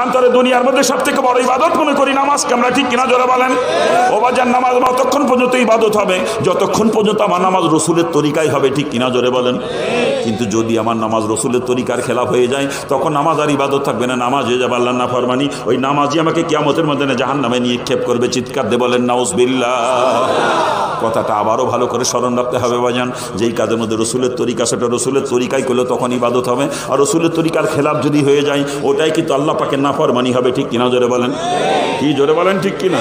পক্ষান্তরে দুনিয়ার মধ্যে সব থেকে বড় ইবাদত মনে করি নামাজকে আমরা, ঠিক কিনা জোরে বলেন? ও বাজার নামাজ ততক্ষণ পর্যন্ত ইবাদত হবে যতক্ষণ পর্যন্ত আমার নামাজ রসুলের তরিকায় হবে, ঠিক কিনা জোরে বলেন? কিন্তু যদি আমার নামাজ রসুলের তরিকার খেলাফ হয়ে যায় তখন নামাজ আর ইবাদত থাকবে না, নামাজ হয়ে যাবে আল্লাহর নাফরমানি। ওই নামাজই আমাকে কিয়ামতের ময়দানে জাহান্নামে নিক্ষেপ করবে। চিৎকার দিয়ে বলেন নাউজুবিল্লাহ। কথাটা আবারও ভালো করে স্মরণ রাখতে হবে বাজান, যেই কাজের মধ্যে রসুলের তরিকা সেটা রসুলের তরিকায় করলে তখন ইবাদত হবে, আর রসুলের তরিকার খেলাফ যদি হয়ে যায় ওটাই কিন্তু আল্লাহ পাকের নাফরমানি হবে, ঠিক কিনা জোরে বলেন? কি জোরে বলেন, ঠিক কিনা?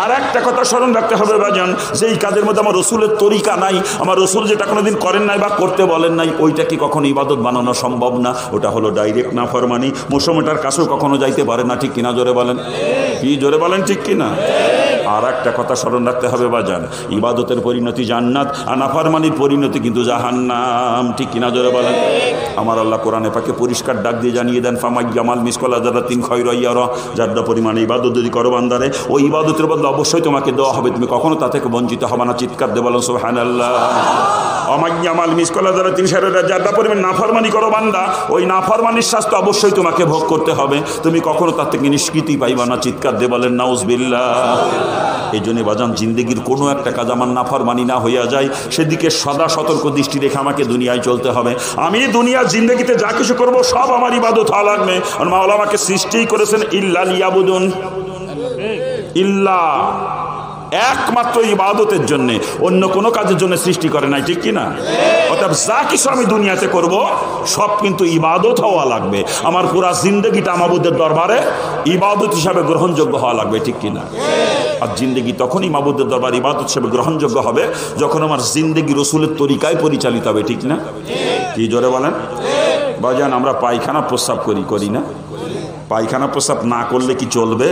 আর একটা কথা স্মরণ রাখতে হবে বাজান, যেই কাজের মধ্যে আমার রসুলের তরিকা নাই, আমার রসুল যেটা কোনোদিন করেন নাই বা করতে বলেন নাই, ওইটা কি কখনো ইবাদত বানানো সম্ভব না, ওটা হলো ডাইরেক্ট নাফরমানি। মুসলমানটার কাছেও কখনো যাইতে পারে না, ঠিক কিনা জোরে বলেন? কি জোরে বলেন, ঠিক কিনা? আর একটা কথা স্মরণ রাখতে হবে বাজান, ইবাদতের পরিণতি জান্নাত আর নাফরমানির পরিণতি কিন্তু জাহান্নাম, ঠিক কিনা জোরে বলেন? আমার আল্লাহ কোরআনে পাকে পরিষ্কার ডাক দিয়ে জানিয়ে দেন, ফামাইয়ামাল মিসকালা যারাতিন খায়রান ইয়ারা, যারা পরিমাণে ইবাদত যদি করো বান্দারে, ওই ইবাদতের বদলে অবশ্যই তোমাকে দেওয়া হবে, তুমি কখনো তা থেকে বঞ্চিত হবে না। চিৎকার দিয়ে বলেন সুবহানাল্লাহ। অমাইয়ামাল মিসকালা যারাতিন শাররা, যারা পরিমাণে নাফরমানি করো বান্দা, ওই নাফরমানির শাস্তি অবশ্যই তোমাকে ভোগ করতে হবে, তুমি কখনো তার থেকে নিষ্কৃতি পাইবা না। চিৎকার দিয়ে বলেন নাউজুবিল্লাহ। এই জন্য বাজান জিন্দেগির কোনো একটা কাজ আমার নাফরমানি না হইয়া যায় সেদিকে সদা সতর্ক দৃষ্টি রেখে আমাকে দুনিয়ায় চলতে হবে। আমি দুনিয়ার জিন্দেগিতে যা কিছু করবো সব আমার ইবাদত হওয়া লাগবে। আর মাওলা আমাকে সৃষ্টিই করেছেন ইল্লা লিয়াবুদুন, ইল্লা একমাত্র ইবাদতের জন্য, অন্য কোনো কাজের জন্য সৃষ্টি করে নাই, ঠিক কিনা? অর্থাৎ যা কিছু আমি দুনিয়াতে করব সব কিন্তু ইবাদত হওয়া লাগবে। আমার পুরা জিন্দগিটা মাবুদের দরবারে ইবাদত হিসাবে গ্রহণযোগ্য হওয়া লাগবে, ঠিক কিনা? আর জিন্দগি তখনই মাবুদের দরবার ইবাদত হিসাবে গ্রহণযোগ্য হবে যখন আমার জিন্দগি রসুলের তরিকায় পরিচালিত হবে, ঠিক না? কি জোরে বলেন বাজান? আমরা পায়খানা প্রস্রাব করি না? পায়খানা প্রস্রাব না করলে কি চলবে?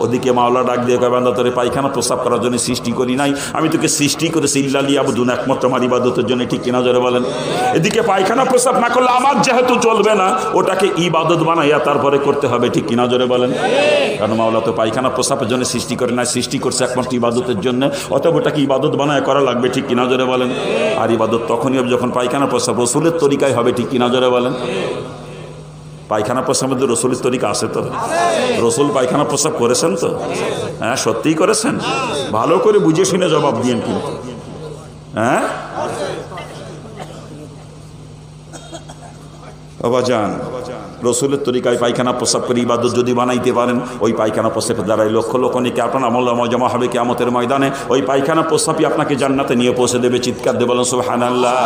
ওদিকে মাওলা ডাক দিয়ে কয়, বান্দা তোরে পায়খানা প্রস্রাব করার জন্য সৃষ্টি করি নাই, আমি তোকে সৃষ্টি করেছি ইল্লা লিয়াবুদুন, একমাত্র আমার ইবাদতের জন্য, ঠিক কিনা জোরে বলেন? এদিকে পায়খানা প্রস্রাব না করলে আমার যেহেতু চলবে না, ওটাকে ইবাদত বানাইয়া তারপরে করতে হবে, ঠিক কিনা জোরে বলেন? কারণ মাওলা তো পায়খানা প্রস্রাবের জন্য সৃষ্টি করে নাই, সৃষ্টি করছে একমাত্র ইবাদতের জন্য, অতএব ওটাকে ইবাদত বানায় করা লাগবে, ঠিক কিনা জোরে বলেন? আর ইবাদত তখনই হবে যখন পায়খানা প্রস্রাব রসুলের তরিকায় হবে, ঠিক কিনা জোরে বলেন? পায়খানা প্রস্রাবের মধ্যে রসুলের তরিকা আছে তো? রসুল পায়খানা প্রস্রাব করেছেন তো? হ্যাঁ, সত্যিই করেছেন? ভালো করে বুঝে শুনে জবাব দিয়েন কিন্তু। হ্যাঁ বাজান, রসুলের তরিকায় পায়খানা প্রস্রাব করে ইবাদত যদি বানাইতে পারেন, ওই পায়খানা প্রস্রাবের দ্বারাই লক্ষ লক্ষ নেকি আপনার আমল জমা হবে কিয়ামতের ময়দানে। ওই পায়খানা প্রস্রাবই আপনাকে জান্নাতে নিয়ে পৌঁছে দেবে। চিৎকার দিয়ে বলেন সুবহানাল্লাহ।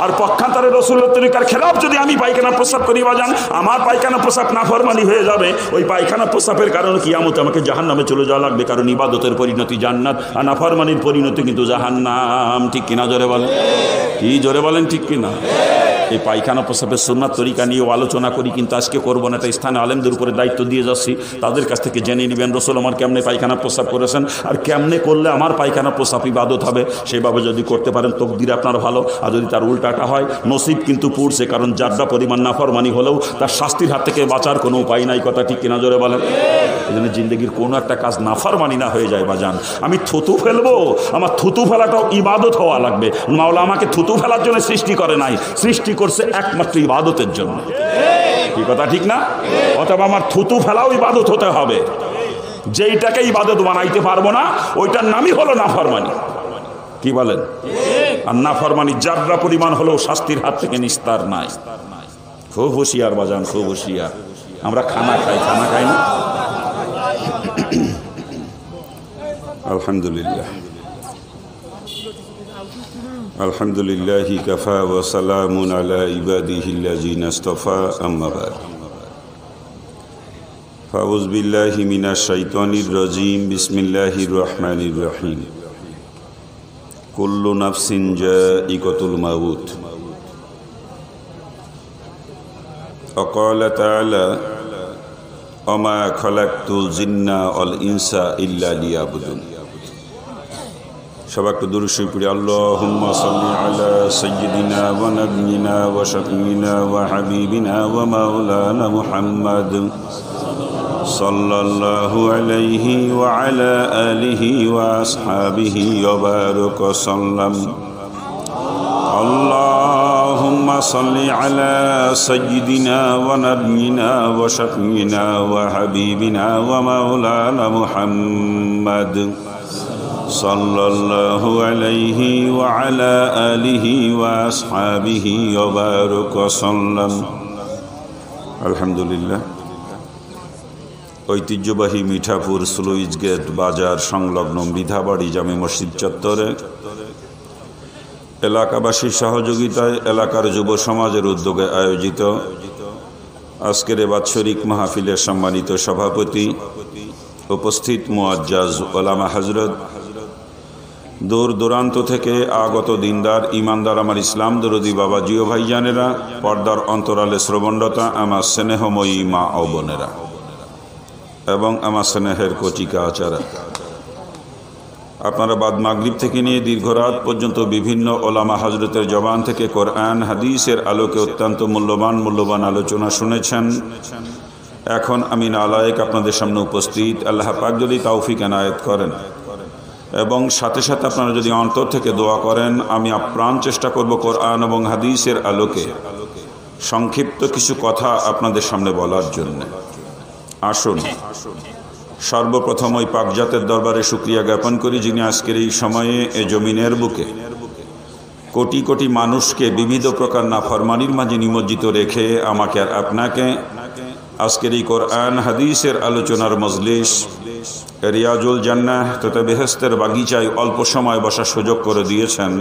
আর পক্ষান্তরে রসুলের তরিকার খেলাফ যদি আমি পায়খানা প্রস্রাব করি বাজান, আমার পায়খানা প্রস্রাব নাফরমানি হয়ে যাবে। ওই পায়খানা প্রস্রাবের কারণে কিয়ামতে আমাকে জাহান্নামে চলে যাওয়া লাগবে, কারণ ইবাদতের পরিণতি জান্নাত আর নাফরমানির পরিণতি কিন্তু জাহান্নাম, ঠিক কিনা জোরে বলেন? কি জোরে বলেন, ঠিক কিনা? এই পায়খানা প্রস্রাবের সুন্নাত তরিকা নিয়েও আলোচনা করি, কিন্তু আজকে করবো না। একটা স্থানে আলেমদের উপরে দায়িত্ব দিয়ে যাচ্ছি, তাদের কাছ থেকে জেনে নেবেন রসুল আমার কেমনে পায়খানা প্রস্রাব করেছেন আর কেমনে করলে আমার পায়খানা প্রস্রাব ইবাদত হবে। সেইভাবে যদি করতে পারেন তকদির আপনার ভালো, আর যদি তার উল্টাটা হয় নসিব কিন্তু পুড়ছে, কারণ যারটা পরিমাণ নাফরমানি হলেও তার শাস্তির হাত থেকে বাঁচার কোনো উপায় নাই। কথা ঠিক কিনা জোরে বলেন? এই জন্য জিন্দগির কোনো একটা কাজ নাফরমানি না হয়ে যায় বাজান। আমি থুতু ফেলবো, আমার থুতু ফেলাটাও ইবাদত হওয়া লাগবে। মাওলা আমাকে থুতু ফেলার জন্য সৃষ্টি করে নাই, সৃষ্টি করছে একমাত্র ইবাদতের জন্য। কি কথা ঠিক না? অথবা আমার থুতু ফেলাও ইবাদত হতে হবে। যেইটাকে ইবাদত বানাইতে পারবো না ওইটার নামই হলো নাফরমানি। কি বলেন? আর নাফরমানি যাররা পরিমাণ হলেও শাস্তির হাত থেকে নিস্তার নাই। খুব হুঁশিয়ার বাজান, খুব হুঁশিয়ার। আমরা খানা খাই না? আলহামদুলিল্লাহ, আলহামদুলিল্লাহি কাফা ওয়া সালামুন আলা ইবাদিহিল্লাযিনা ইসতাফা, আম্মা বা'দ। ফাউযু বিল্লাহি মিনাশ শাইতানির রাজীম। বিসমিল্লাহির রহমানির রহিম। কুল্লু নাফসিন যায়িকাতুল মাউত। ওয়াকালা তাআলা ওমা খালাকতুল জিন্না ওয়াল ইনসা ইল্লা লিয়াবুদুন। সবাই একটু দুরূদ শরীফ পড়ি। আল্লাহুম্মা সাল্লি আলা সাইয়্যিদিনা ওয়া নাবিয়িনা ওয়া শাফিঈনা ওয়া হাবিবিনা ওয়া মাওলানা মুহাম্মাদ সাল্লাল্লাহু আলাইহি ওয়া আলা আলিহি ওয়া আসহাবিহি ওয়া বারাকা সাল্লাম। আল্লাহুম্মা صل على سيدنا ونبينا وشفينا وحبيبنا ومولانا محمد صلى الله عليه وعلى آله وأصحابه وبارك وسلم الحمد لله ঐতিহ্যবাহী মিঠাপুর স্লুইস গেট বাজার সংলগ্ন মৃধাবাড়ি জামে মসজিদ চত্বরে এলাকাবাসীর সহযোগিতায় এলাকার যুব সমাজের উদ্যোগে আয়োজিত আজকের বাৎসরিক মাহফিলের সম্মানিত সভাপতি, উপস্থিত মুআজ্জাজ ওলামা হযরত, দূর দূরান্ত থেকে আগত দিনদার ইমানদার আমার ইসলাম দরদি বাবা জিও ভাইজানেরা, পর্দার অন্তরালে শ্রবণরতা আমার স্নেহময়ী মা ও বোনেরা এবং আমার স্নেহের কচিকা আচারা, আপনারা বাদ মাগরিব থেকে নিয়ে দীর্ঘ রাত পর্যন্ত বিভিন্ন ওলামা হযরতের জবান থেকে কোরআন হাদিসের আলোকে অত্যন্ত মূল্যবান আলোচনা শুনেছেন। এখন আমি নালায়েক আপনাদের সামনে উপস্থিত। আল্লাহ পাক যদি তৌফিক এনায়েত করেন এবং সাথে সাথে আপনারা যদি অন্তর থেকে দোয়া করেন, আমি আপ্রাণ চেষ্টা করব কোরআন এবং হাদিসের আলোকে সংক্ষিপ্ত কিছু কথা আপনাদের সামনে বলার জন্য। আসুন সর্বপ্রথম ওই পাকজাতের দরবারে শুকরিয়া জ্ঞাপন করি, যিনি আজকের এই সময়ে এ জমিনের বুকে কোটি কোটি মানুষকে বিবিধ প্রকার নাফরমানির মাঝে নিমজ্জিত রেখে আমাকে আর আপনাকে আজকের এই কোরআন হাদিসের আলোচনার মজলিস রিয়াজুল জান্নাহ তথা বেহেশতের বাগিচায় অল্প সময় বসার সুযোগ করে দিয়েছেন।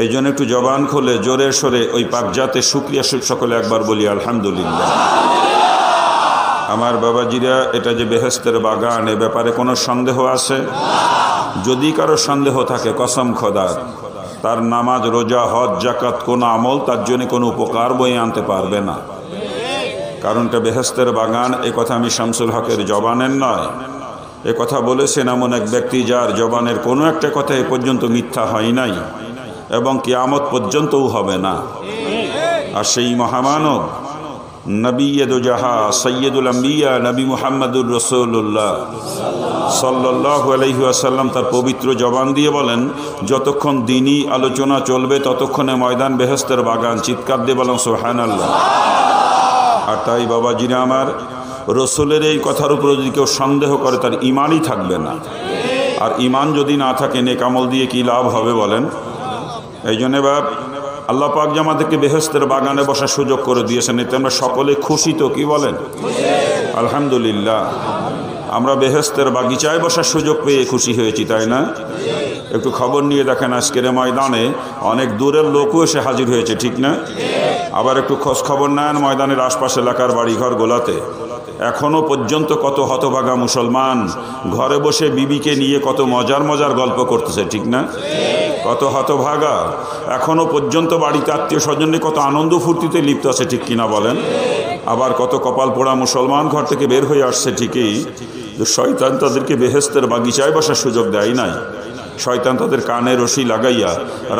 এই জন্য একটু জবান খুলে জোরে সোরে ওই পাকজাতের শুকরিয়া সকলে একবার বলি আলহামদুলিল্লাহ। আমার বাবাজিরা, এটা যে বেহেশতের বাগান, এ ব্যাপারে কোনো সন্দেহ আছে? যদি কারো সন্দেহ থাকে, কসম খোদার, তার নামাজ, রোজা, হজ, যাকাত কোনো আমল তার জন্য কোনো উপকার বয়ে আনতে পারবে না। কারণটা বেহেশতের বাগান। এ কথা আমি শামসুল হকের জবানের নয়, এ কথা বলেছেন এমন এক ব্যক্তি যার জবানের কোনো একটা কথা এ পর্যন্ত মিথ্যা হয় নাই এবং কিয়ামত পর্যন্তও হবে না। আর সেই মহামানব নবী-ই-দোজাহা সৈয়দুল আম্বিয়া নবী মুহাম্মদুর রাসূলুল্লাহ সাল্লাল্লাহু আলাইহি ওয়াসাল্লাম তার পবিত্র জবান দিয়ে বলেন, যতক্ষণ দ্বীনি আলোচনা চলবে ততক্ষণে ময়দান বেহেশতের বাগান। চিৎকার দিয়ে বলেন সুবহানাল্লাহ। আর তাই বাবাজিরা আমার, রসুলের এই কথার উপর যদি কেউ সন্দেহ করে তার ইমানই থাকবে না। আর ইমান যদি না থাকে, নেক আমল দিয়ে কি লাভ হবে বলেন? এই জন্যে বাপ, আল্লাহ পাক যে আমাদেরকে বেহেশতের বাগানে বসার সুযোগ করে দিয়েছেন, এতে আমরা সকলে খুশি তো? কি বলেন? আলহামদুলিল্লাহ। আমরা বেহেশতের বাগিচায় বসার সুযোগ পেয়ে খুশি হয়েছি, তাই না? একটু খবর নিয়ে দেখেন, আজকের ময়দানে অনেক দূরের লোকও এসে হাজির হয়েছে, ঠিক না? আবার একটু খোঁজ খবর নেন ময়দানের আশপাশ এলাকার বাড়িঘর গোলাতে এখনো পর্যন্ত কত হতভাগা মুসলমান ঘরে বসে বিবিকে নিয়ে কত মজার গল্প করতেছে, ঠিক না? কত হতভাগা এখনো পর্যন্ত বাড়িতে আত্মীয় স্বজনে কত আনন্দ ফুর্তিতে লিপ্ত আছে, ঠিক কিনা বলেন? আবার কত কপাল পোড়া মুসলমান ঘর থেকে বের হয়ে আসছে, ঠিকই, শয়তান তাদেরকে বেহেশতের বাগিচায় বসার সুযোগ দেয় নাই। শয়তান তাদের কানে রশি লাগাইয়া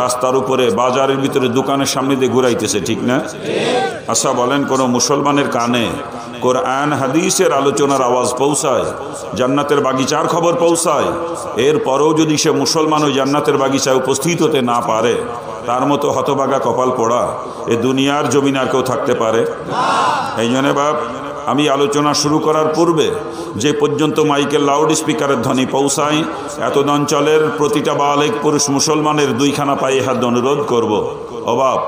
রাস্তার উপরে, বাজারের ভিতরে, দোকানের সামনে দিয়ে ঘুরাইতেছে, ঠিক না? আচ্ছা বলেন, কোনো মুসলমানের কানে কোরআন হাদিসের আলোচনার আওয়াজ পৌঁছায়, জান্নাতের বাগিচার খবর পৌঁছায়, এরপরেও যদি সে মুসলমান ওই জান্নাতের বাগিচায় উপস্থিত হতে না পারে, তার মতো হতভাগা কপাল পোড়া এ দুনিয়ার জমিনে আর কেউ থাকতে পারে? এই জন্যে বাপ, আমি আলোচনা শুরু করার পূর্বে যে পর্যন্ত মাইকের লাউড স্পিকারের ধ্বনি পৌঁছায়, এত অঞ্চলের প্রতিটা বালেগ পুরুষ মুসলমানের দুইখানা পায়ে হাত অনুরোধ করব, ও বাপ,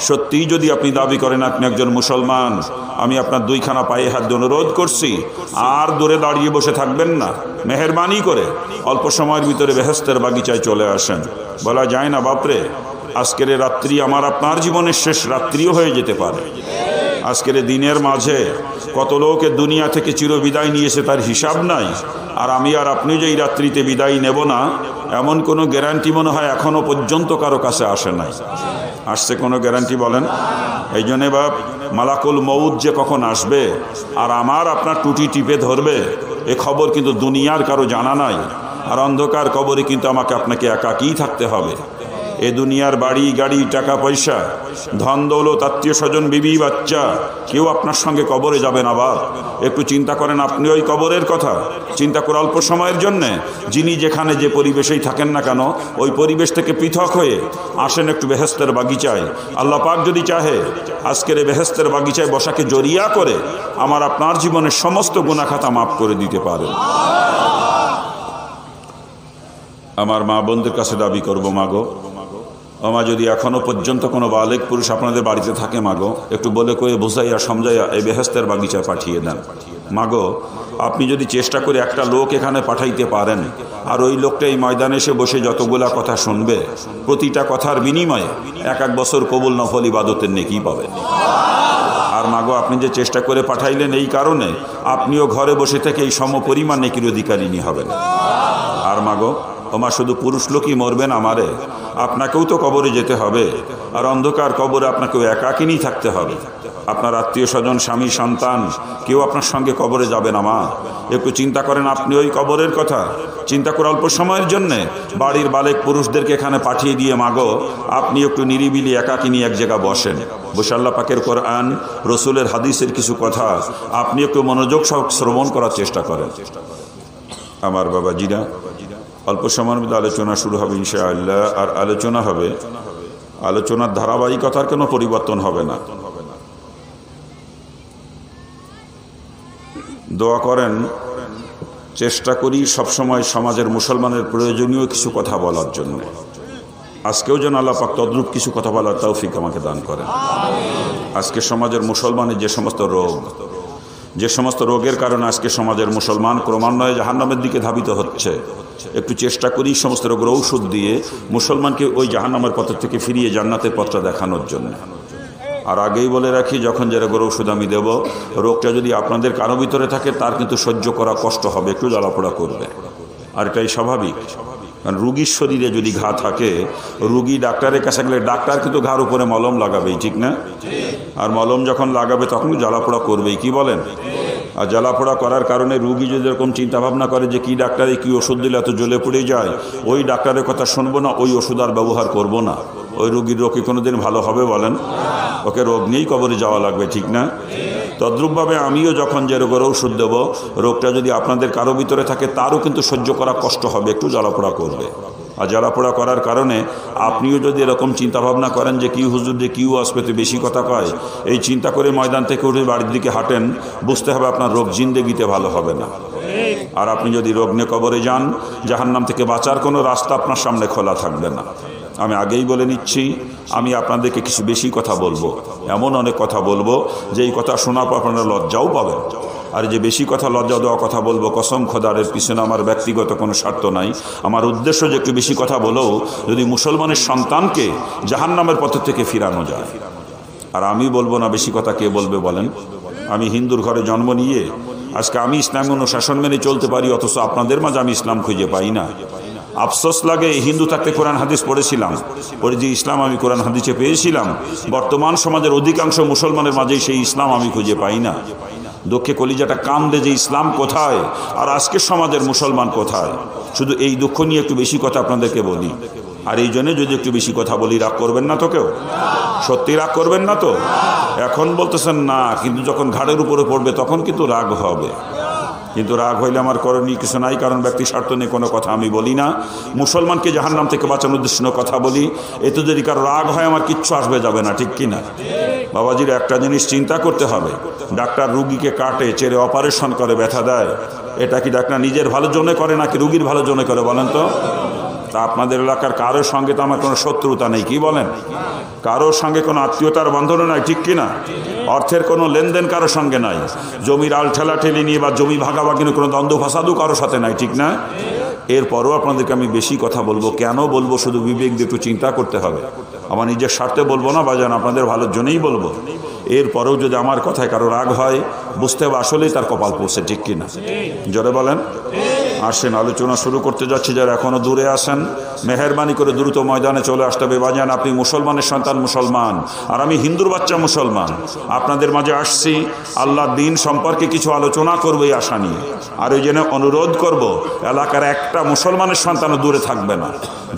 সত্যিই যদি আপনি দাবি করেন আপনি একজন মুসলমান, আমি আপনার দুইখানা পায়ে হাত অনুরোধ করছি, আর দূরে দাঁড়িয়ে বসে থাকবেন না। মেহেরবানি করে অল্প সময়ের ভিতরে বেহেশতের বাগিচায় চলে আসেন। বলা যায় না বাপরে, আজকের রাত্রি আমার আপনার জীবনের শেষ রাত্রিও হয়ে যেতে পারে। আজকের দিনের মাঝে কত লোকে দুনিয়া থেকে চিরবিদায় নিয়েছে তার হিসাব নাই। আর আমি আর আপনি যে এই রাত্রিতে বিদায় নেব না, এমন কোনো গ্যারান্টি মনে হয় এখনো পর্যন্ত কারো কাছে আসে নাই। আসছে কোনো গ্যারান্টি বলেন? এই জন্যে বাপ, মালাকুল মউত যে কখন আসবে আর আমার আপনার টুটি টিপে ধরবে, এ খবর কিন্তু দুনিয়ার কারো জানা নাই। আর অন্ধকার কবরে কিন্তু আমাকে আপনাকে একাকী থাকতে হবে। এ দুনিয়ার বাড়ি গাড়ি টাকা পয়সা ধন দৌলত আত্মীয় স্বজন বিবি বাচ্চা কেউ আপনার সঙ্গে কবরে যাবেন। আবার একটু চিন্তা করেন আপনি ওই কবরের কথা। চিন্তা করে অল্প সময়ের জন্যে যিনি যেখানে যে পরিবেশেই থাকেন না কেন ওই পরিবেশ থেকে পৃথক হয়ে আসেন একটু বেহেশতের বাগিচায়। আল্লাহ পাক যদি চাহে আজকের এই বেহেশতের বাগিচায় বসাকে জড়িয়া করে আমার আপনার জীবনের সমস্ত গুনাহ খাতা মাফ করে দিতে পারেন। আমার মা বোনদের কাছে দাবি করবো, মাগো আমা যদি এখনো পর্যন্ত কোনো বালেক পুরুষ আপনাদের বাড়িতে থাকে মাগো একটু বলে কয়ে বোঝাইয়া সমঝাইয়া এই বেহেশতের বাগিচায় পাঠিয়ে দেন। মাগো আপনি যদি চেষ্টা করে একটা লোক এখানে পাঠাইতে পারেন আর ওই লোকটা এই ময়দানে এসে বসে যতগুলা কথা শুনবে প্রতিটা কথার বিনিময়ে এক বছর কবুল নফল ইবাদতের নেকি পাবেন। আর মাগো আপনি যে চেষ্টা করে পাঠাইলেন এই কারণে আপনিও ঘরে বসে থেকে এই সমপরিমাণ নেকির অধিকারিণী হবেন। আর মাগো ওমা শুধু পুরুষ লোকই মরবেন আমারে, আপনাকেও তো কবরে যেতে হবে। আর অন্ধকার কবরে আপনাকেও একাকিনী থাকতে হবে। আপনার আত্মীয় স্বজন স্বামী সন্তান কেউ আপনার সঙ্গে কবরে যাবে না। মা একটু চিন্তা করেন আপনি ওই কবরের কথা। চিন্তা করে অল্প সময়ের জন্যে বাড়ির বালেক পুরুষদেরকে এখানে পাঠিয়ে দিয়ে মাগো আপনি একটু নিরিবিলি একাকিনী এক জায়গায় বসেন, বসে আল্লাহ পাকের কোরআন রসুলের হাদিসের কিছু কথা আপনি একটু মনোযোগ সহ শ্রবণ করার চেষ্টা করেন। আমার বাবাজিরা অল্প সময়ের মধ্যে আলোচনা শুরু হবে ইনশাআল্লাহ। আর আলোচনা হবে, আলোচনার ধারাবাহিকতার কোনো পরিবর্তন হবে না। দোয়া করেন চেষ্টা করি সবসময় সমাজের মুসলমানের প্রয়োজনীয় কিছু কথা বলার জন্য। আজকেও যেন আল্লাহ পাক তদ্রূপ কিছু কথা বলার তৌফিক আমাকে দান করেন। আজকে সমাজের মুসলমানের যে সমস্ত রোগ, যে সমস্ত রোগের কারণে আজকে সমাজের মুসলমান ক্রমান্বয়ে জাহান্নামের দিকে ধাবিত হচ্ছে, একটু চেষ্টা করি সমস্ত রোগের ঔষধ দিয়ে মুসলমানকে ওই জাহান্নামের পথ থেকে ফিরিয়ে জান্নাতের পথটা দেখানোর জন্য। আর আগেই বলে রাখি যখন যে রোগের ওষুধ আমি দেব রোগটা যদি আপনাদের কারো ভিতরে থাকে তার কিন্তু সহ্য করা কষ্ট হবে, একটু জ্বালাপোড়া করবে। আর এটাই স্বাভাবিক, কারণ রুগীর শরীরে যদি ঘা থাকে রুগী ডাক্তারের কাছে গেলে ডাক্তার কিন্তু ঘাড় উপরে মলম লাগাবেই, ঠিক না? আর মলম যখন লাগাবে তখন জ্বালাপোড়া করবেই, কি বলেন? আর জ্বালাপোড়া করার কারণে রুগী যদি এরকম চিন্তাভাবনা করে যে কি ডাক্তারে কি ওষুধ দিলে এত জ্বলে পড়ে যায়, ওই ডাক্তারের কথা শুনবো না, ওই ওষুধ আর ব্যবহার করবো না, ওই রুগীর রোগ কি কোনোদিন ভালো হবে বলেন? ওকে রোগ নিয়েই কবরে যাওয়া লাগবে, ঠিক না? তদ্রূপভাবে আমিও যখন যে রোগের ওষুধ দেবো রোগটা যদি আপনাদের কারো ভিতরে থাকে তারও কিন্তু সহ্য করা কষ্ট হবে, একটু জ্বালাপোড়া করবে। আর জ্বালাপোড়া করার কারণে আপনিও যদি এরকম চিন্তাভাবনা করেন যে কি হুজুর যে কিউ আসবে তো বেশি কথা কয়, এই চিন্তা করে ময়দান থেকে উঠে বাড়ির দিকে হাঁটেন, বুঝতে হবে আপনার রোগ জিন্দেগিতে ভালো হবে না। আর আপনি যদি রোগ নিয়ে কবরে যান জাহান্নাম থেকে বাঁচার কোনো রাস্তা আপনার সামনে খোলা থাকবে না। আমি আগেই বলে নিচ্ছি আমি আপনাদেরকে কিছু বেশি কথা বলবো, এমন অনেক কথা বলবো যে এই কথা শোনার পর আপনারা লজ্জাও পাবেন। আর যে বেশি কথা লজ্জা দেওয়া কথা বলবো কসম খোদারের পিছনে আমার ব্যক্তিগত কোনো স্বার্থ নাই। আমার উদ্দেশ্য যে একটু বেশি কথা বলেও যদি মুসলমানের সন্তানকে জাহান্নামের পথ থেকে ফিরানো যায়। আর আমি বলবো না বেশি কথা কে বলবে বলেন? আমি হিন্দুর ঘরে জন্ম নিয়ে আজকে আমি ইসলাম অনুশাসন মেনে চলতে পারি, অথচ আপনাদের মাঝে আমি ইসলাম খুঁজে পাই না। আফসোস লাগে হিন্দু থাকতে কোরআন হাদিস পড়েছিলাম, পড়ে যে ইসলাম আমি কোরআন হাদিসে পেয়েছিলাম, বর্তমান সমাজের অধিকাংশ মুসলমানের মাঝেই সেই ইসলাম আমি খুঁজে পাই না। দুঃখে কলিজাটা কান্দে যে ইসলাম কোথায় আর আজকে সমাজের মুসলমান কোথায়। শুধু এই দুঃখ নিয়ে একটু বেশি কথা আপনাদেরকে বলি। আর এই জন্য যদি একটু বেশি কথা বলি রাগ করবেন না তো? কেউ সত্যি রাগ করবেন না তো? এখন বলতেছেন না, কিন্তু যখন ঘাড়ের উপরে পড়বে তখন কিন্তু রাগ হবে। কিন্তু রাগ হইলে আমার করণীয় কিছু নাই, কারণ ব্যক্তি স্বার্থ নিয়ে কোনো কথা আমি বলি না। মুসলমানকে জাহান্নাম থেকে বাঁচানোর উদ্দেশ্যে কথা বলি। এতে যদি কারো রাগ হয় আমার কিচ্ছু আসবে যাবে না, ঠিক কিনা? বাবাজির একটা জিনিস চিন্তা করতে হবে, ডাক্তার রুগীকে কাটে চেরে অপারেশন করে ব্যথা দেয়, এটা কি ডাক্তার নিজের ভালোর জন্য করে নাকি রুগীর ভালোর জন্য করে বলেন তো? তা আপনাদের এলাকার কারোর সঙ্গে তো আমার কোনো শত্রুতা নেই, কি বলেন? কারোর সঙ্গে কোনো আত্মীয়তার বন্ধনও নাই, ঠিক কিনা? অর্থের কোনো লেনদেন কারোর সঙ্গে নাই, জমির আল ঠেলাঠেলি নিয়ে বা জমি ভাগাভাগি নিয়ে কোনো দ্বন্দ্ব ফাসাদও কারোর সাথে নাই, ঠিক না? এরপরও আপনাদেরকে আমি বেশি কথা বলবো, কেন বলবো শুধু বিবেক দিয়ে একটু চিন্তা করতে হবে। আমার নিজের স্বার্থে বলবো না বাজান, আপনাদের ভালোর জন্যই বলবো। এরপরেও যদি আমার কথায় কারো রাগ হয় বুঝতে হবে আসলেই তার কপাল পড়ছে, ঠিক কিনা? জোরে বলেন। আসেন, আলোচনা শুরু করতে যাচ্ছি। যারা এখনো দূরে আসেন, মেহেরবানি করে দ্রুত ময়দানে চলে আসতে হবে। বাজান, আপনি মুসলমানের সন্তান মুসলমান, আর আমি হিন্দুর বাচ্চা মুসলমান। আপনাদের মাঝে আসছি আল্লাহর দিন সম্পর্কে কিছু আলোচনা করবো এই আশা নিয়ে। আর ওই জন্য অনুরোধ করব, এলাকার একটা মুসলমানের সন্তানও দূরে থাকবে না।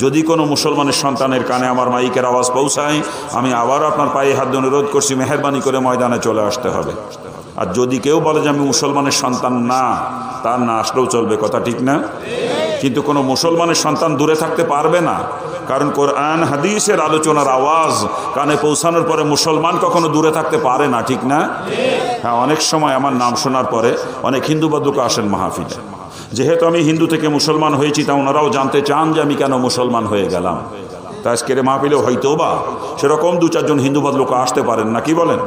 যদি কোনো মুসলমানের সন্তানের কানে আমার মাইকের আওয়াজ পৌঁছায়, আমি আবারও আপনার পায়ে হাত দিয়ে অনুরোধ করছি, মেহেরবানি করে ময়দানে চলে আসতে হবে। আর যদি কেউ বলে যে আমি মুসলমানের সন্তান না, তার না আসলেও চলবে, কথা ঠিক না? কিন্তু কোনো মুসলমানের সন্তান দূরে থাকতে পারবে না, কারণ কোরআন হাদিসের আলোচনার আওয়াজ কানে পৌঁছানোর পরে মুসলমান কখনো দূরে থাকতে পারে না, ঠিক না? হ্যাঁ, অনেক সময় আমার নাম শোনার পরে অনেক হিন্দু বন্ধুকে আসেন মাহফিলে। যেহেতু আমি হিন্দু থেকে মুসলমান হয়েছি, তা ওনারাও জানতে চান যে আমি কেন মুসলমান হয়ে গেলাম। তা আজকের মাহফিলেও হয়তো বা সেরকম 2-4 জন হিন্দু লোক আসতে পারেন না, কি বলেন?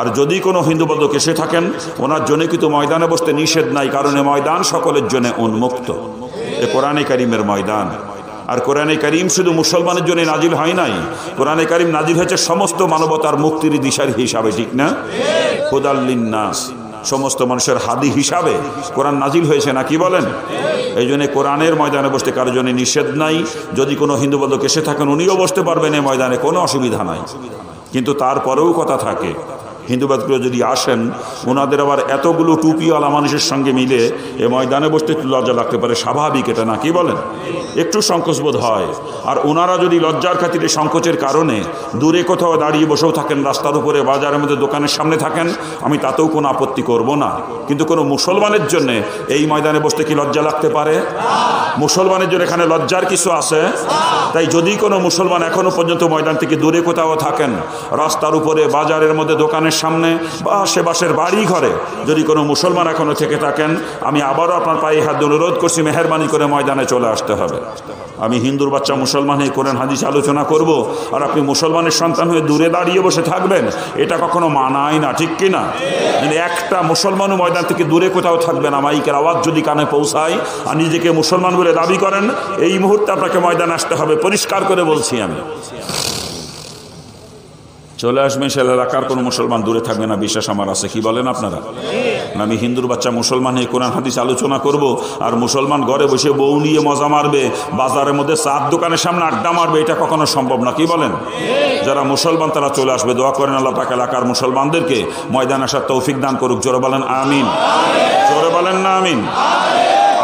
আর যদি কোনো হিন্দু লোক এসে থাকেন, ওনার জন্য কিন্তু ময়দানে বসতে নিষেধ নাই, কারণ এ ময়দান সকলের জন্য উন্মুক্ত। এ কোরআনে কারিমের ময়দান। আর কোরআনে কারিম শুধু মুসলমানের জন্য নাজিল হয় নাই, কোরআনে কারিম নাজিল হয়েছে সমস্ত মানবতার মুক্তির দিশারি হিসাবে, ঠিক না? হুদাল লিন্নাস, সমস্ত মানুষের হাদি হিসাবে কোরআন নাজিল হয়েছে না, কি বলেন? এই জন্য কোরআনের ময়দানে বসতে কারোর জন্য নিষেধ নাই। যদি কোনো হিন্দু বন্ধু এসে থাকেন, উনিও বসতে পারবেন এই ময়দানে, কোনো অসুবিধা নাই। কিন্তু তারপরেও কথা থাকে, হিন্দুবাদগুলো যদি আসেন, ওনাদের আবার এতগুলো টুপিওয়ালা মানুষের সঙ্গে মিলে এ ময়দানে বসতে একটু লজ্জা লাগতে পারে, স্বাভাবিক এটা না, কি বলেন? একটু সংকোচবোধ হয়। আর ওনারা যদি লজ্জার খাতিরে, সংকোচের কারণে দূরে কোথাও দাঁড়িয়ে বসেও থাকেন, রাস্তার উপরে, বাজারের মধ্যে, দোকানের সামনে থাকেন, আমি তাতেও কোনো আপত্তি করব না। কিন্তু কোনো মুসলমানের জন্য এই ময়দানে বসতে কি লজ্জা লাগতে পারে? মুসলমানের জন্য এখানে লজ্জার কিছু আছে? তাই যদি কোনো মুসলমান এখনো পর্যন্ত ময়দান থেকে দূরে কোথাও থাকেন, রাস্তার উপরে, বাজারের মধ্যে, দোকানের সামনে বা আশেপাশের বাড়ি ঘরে যদি কোনো মুসলমান এখনো থেকে থাকেন, আমি আবারও আপনার পায়ে হাত দিয়ে অনুরোধ করছি, মেহেরবানি করে ময়দানে চলে আসতে হবে। আমি হিন্দুর বাচ্চা মুসলমান হয়ে কোরআন হাদিস আলোচনা করব, আর আপনি মুসলমানের সন্তান হয়ে দূরে দাঁড়িয়ে বসে থাকবেন, এটা কখনো মানায় না, ঠিক কিনা? একটা মুসলমানও ময়দান থেকে দূরে কোথাও থাকবে না। মাইকের আওয়াজ যদি কানে পৌঁছায় আর নিজেকে মুসলমান বলে দাবি করেন, এই মুহূর্তে আপনাকে ময়দানে আসতে হবে, পরিষ্কার করে বলছি আমি। চলে আসবেন, সে এলাকার কোনো মুসলমান দূরে থাকবে না, বিশ্বাস আমার আছে, কি বলেন আপনারা? আমি হিন্দুর বাচ্চা মুসলমান হয়ে কোরআন হাদিস আলোচনা করব, আর মুসলমান ঘরে বসে বউ নিয়ে মজা মারবে, বাজারের মধ্যে চার দোকানের সামনে আড্ডা মারবে, এটা কখনো সম্ভব না, কি বলেন? যারা মুসলমান তারা চলে আসবে। দোয়া করেন আল্লাহ পাক এলাকার মুসলমানদেরকে ময়দান আসার তৌফিক দান করুক। জোরে বলেন আমিন, জোরে বলেন না আমিন।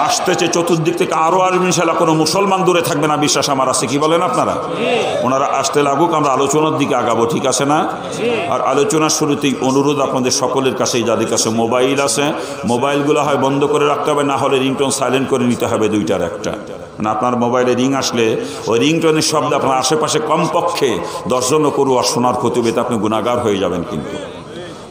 আসতেছে চতুর্দিক থেকে আরো আসবে ইনশাআল্লাহ, কোনো মুসলমান দূরে থাকবে না, বিশ্বাস আমার আছে, কি বলেন আপনারা? ওনারা আসতে লাগুক, আমরা আলোচনার দিকে আগাবো, ঠিক আছে না? আর আলোচনার শুরুতেই অনুরোধ আপনাদের সকলের কাছেই, যাদের কাছে মোবাইল আছে, মোবাইলগুলো হয় বন্ধ করে রাখতে হবে, না হলে রিংটোন সাইলেন্ট করে নিতে হবে, 2টার একটা। মানে আপনার মোবাইলে রিং আসলে ওই রিংটোনের শব্দ আপনার আশেপাশে কমপক্ষে 10 জন করু আর শোনার ক্ষতি হবে, আপনি গুনাহগার হয়ে যাবেন। কিন্তু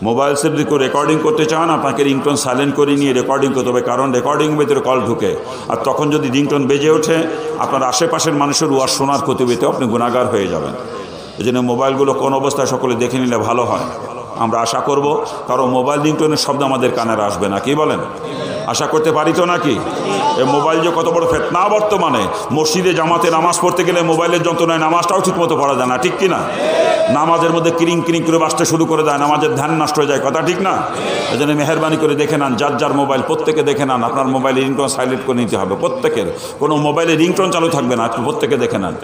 মোবাইল সেট যদি রেকর্ডিং করতে চান, আপনাকে রিংটোন সাইলেন্ট করে নিয়ে রেকর্ডিং করতে হবে, কারণ রেকর্ডিং ভিতরে কল ঢুকে, আর তখন যদি রিংটোন বেজে ওঠে, আপনার আশেপাশের মানুষের ওয়াজ শোনার ক্ষতি পেতে আপনি গুনাহগার হয়ে যাবেন। এই জন্য মোবাইলগুলো কোন অবস্থায় সকলে দেখে নিলে ভালো হয়, আমরা আশা করব। কারণ মোবাইল রিংটোনের শব্দ আমাদের কানের আসবে না, কি বলেন? আশা করতে পারি তো নাকি? এই মোবাইল যে কত বড় ফিতনা বর্তমানে, মসজিদে জামাতে নামাজ পড়তে গেলে মোবাইলের যন্ত্রণায় নামাজটাও ঠিক মতো পড়া যায় না, ঠিক কিনা? নামাজের মধ্যে কিরিং কিরিং করে বাজতে শুরু করে দেয়, নামাজের ধ্যান নষ্ট হয়ে যায়, কথা ঠিক না? এই জন্য মেহেরবানি করে দেখে নেন, যার যার মোবাইল প্রত্যেকে দেখে নেন, আপনার মোবাইলে রিংটোন সাইলেন্ট করে নিতে হবে প্রত্যেকের। কোনো মোবাইলে রিংটোন চালু থাকবে না, প্রত্যেকে দেখে নেন।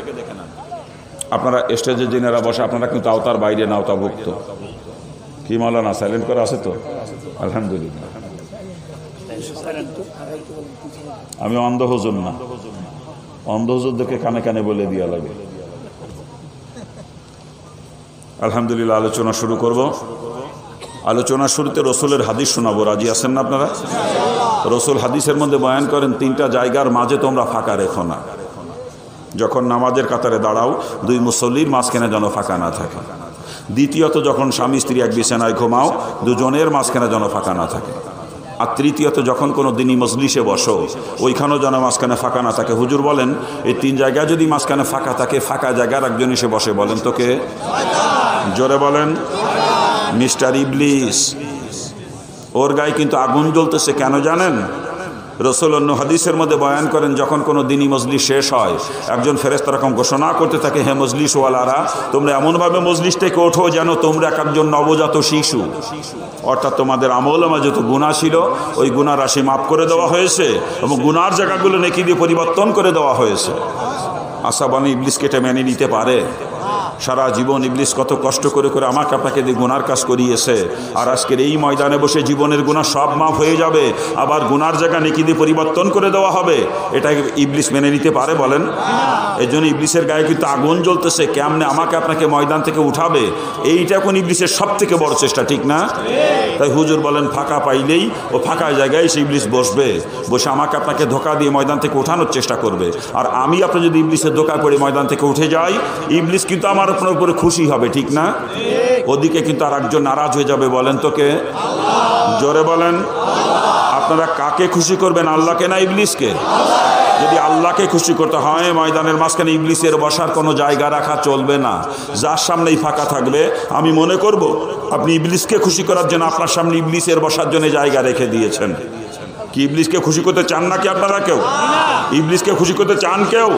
আপনারা স্টেজে যিনারা বসে, আপনারা কিন্তু আওতার বাইরে না, আওতাভুক্ত। কি মাওলানা, সাইলেন্ট করা আছে তো? আলহামদুলিল্লাহ। আমি অন্ধ হুজুর না, অন্ধ হুজুরদেরকে কানে কানে বলে দিয়া লাগে। আলহামদুলিল্লাহ, আলোচনা শুরু করব। আলোচনার শুরুতে রসুলের হাদিস শোনাবো, রাজি আছেন না আপনারা? রসুল হাদিসের মধ্যে বয়ান করেন, 3টা জায়গার মাঝে তোমরা ফাঁকা রেখো না। যখন নামাজের কাতারে দাঁড়াও, 2 মুসল্লির মাঝখানে যেন ফাঁকা না থাকে। দ্বিতীয়ত, যখন স্বামী স্ত্রী এক বিছানায় ঘুমাও, 2 জনের মাঝখানে যেন ফাঁকা না থাকে। আর তৃতীয়ত, যখন কোনো দিনই মজলিসে বসো, ওইখানেও যেন মাঝখানে ফাঁকা না থাকে। হুজুর বলেন, এই 3 জায়গায় যদি মাঝখানে ফাঁকা থাকে, ফাঁকা জায়গার একজন এসে বসে, বলেন তো কে? জোরে বলেন। মিস্টার ইবলিস। ওর গায়ে কিন্তু আগুন জ্বলতেছে, কেন জানেন? রাসূল অন্য হাদিসের মধ্যে বয়ান করেন, যখন কোনো দিনী মজলিস শেষ হয়, একজন ফেরেশতা এরকম ঘোষণা করতে থাকে, হে মজলিসওয়ালারা, তোমরা এমনভাবে মজলিস থেকে ওঠো যেন তোমরা একজন নবজাত শিশু। অর্থাৎ তোমাদের আমলনামায় যত গুনাহ ছিল ওই গুনাহ রাশি মাফ করে দেওয়া হয়েছে এবং গুনার জায়গাগুলো নেকি দিয়ে পরিবর্তন করে দেওয়া হয়েছে। আশা বানি ইবলিসকে এটা মেনে নিতে পারে? সারা জীবন ইবলিস কত কষ্ট করে করে আমাকে আপনাকে দিয়ে গুনার কাজ করিয়েছে, আর আজকের এই ময়দানে বসে জীবনের গুনাহ সব মাফ হয়ে যাবে, আবার গুনার জায়গা নেকি দিয়ে পরিবর্তন করে দেওয়া হবে, এটা ইবলিস মেনে নিতে পারে বলেন? এই জন্য ইবলিসের গায়ে কিন্তু আগুন জ্বলতেছে, কেমনে আমাকে আপনাকে ময়দান থেকে উঠাবে, এইটা এখন ইবলিসের সব থেকে বড় চেষ্টা, ঠিক না? তাই হুজুর বলেন, ফাঁকা পাইলেই ও ফাঁকা জায়গায় সে ইবলিস বসবে, বসে আমাকে আপনাকে ধোঁকা দিয়ে ময়দান থেকে উঠানোর চেষ্টা করবে। আর আমি আপনি যদি ইবলিসের ধোঁকা পড়ে ময়দান থেকে উঠে যাই, ইবলিস কিন্তু আমার আপনার উপরে খুশি হবে, ঠিক না? ওদিকে কিন্তু আর একজন নারাজ হয়ে যাবে। বলেন তো কে? জোরে বলেন। আপনারা কাকে খুশি করবেন, আল্লাহকে না ইবলিসকে? যদি আল্লাহকে খুশি করতে হয়, ময়দানের মাঝখানে ইবলিসের বসার কোনো জায়গা রাখা চলবে না। যার সামনেই ফাঁকা থাকবে আমি মনে করব আপনি ইবলিসকে খুশি করার জন্য আপনার সামনে ইবলিসের বসার জন্য জায়গা রেখে দিয়েছেন। কি ইবলিসকে খুশি করতে চান নাকি আপনারা কেউ? ইবলিসকে খুশি করতে চান কেউ?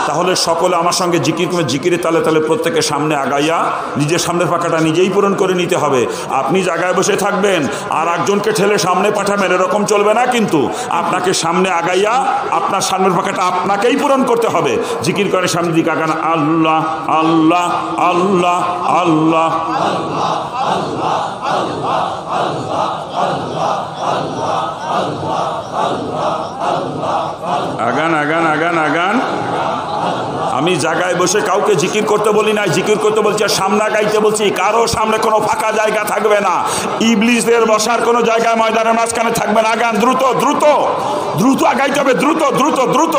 তাহলে সকলে আমার সঙ্গে জিকির করে, জিকিরের তালে তালে প্রত্যেকের সামনে আগাইয়া নিজের সামনের ফাঁকাটা নিজেই পূরণ করে নিতে হবে। আপনি জায়গায় বসে থাকবেন আর একজনকে ঠেলে সামনে পাঠাবেন, এরকম চলবে না। কিন্তু আপনাকে সামনে আগাইয়া আপনার সামনের ফাঁকাটা আপনাকেই পূরণ করতে হবে। জিকির করে সামনের দিকে আগান, আল্লাহ আল্লাহ আল্লাহ আল্লাহ আগান আগান আগান আগান। আমি জায়গায় বসে কাউকে জিকির করতে বলি না, জিকির করতে বলছি, সামনে গাইতে বলছি। কারো সামনে কোনো ফাঁকা জায়গা থাকবে না, ইবলিসের বসার কোনো জায়গায় ময়দানের মাঝখানে থাকবে না। আগান, দ্রুত দ্রুত দ্রুত আগাইতে হবে, দ্রুত দ্রুত দ্রুত।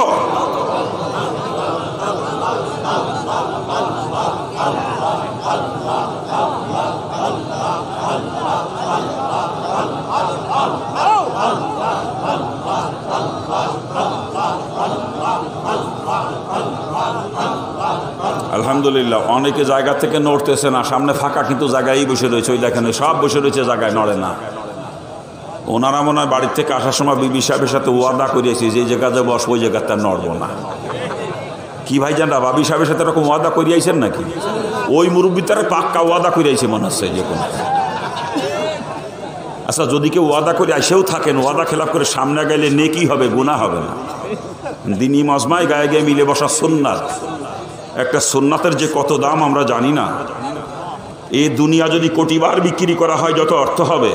আলহামদুলিল্লাহ, অনেকে জায়গা থেকে নড়তেছে না, সামনে ফাঁকা কিন্তু জায়গায় বসে রয়েছে। ওই দেখেন সব বসে রয়েছে, জায়গায় নড়ে না। ওনারা মনে হয় বাড়ির থেকে আসার সময় বিবি সাহেবের সাথে ওয়াদা করিয়েছি যে জায়গাতে বসবো ওই জায়গাতে নড়বো না। কি ভাই জানরা, বাবি সাহেবের সাথে এরকম ওয়াদা করিয়েছেন নাকি? ওই মুরব্বী তারা পাক্কা ওয়াদা করিয়েছে মনে হচ্ছে যে কোনো। আচ্ছা, যদি কেউ ওয়াদা করে এসেও থাকেন, ওয়াদা খেলাপ করে সামনে গেলে নেকি হবে, গুনাহ হবে না। দিনই মজমায় গায়ে গায়ে মিলে বসা সুন্নাত। একটা সুন্নাতের যে কত দাম আমরা জানি না। এই দুনিয়া যদি কোটিবার বিক্রি করা হয় যত অর্থ হবে,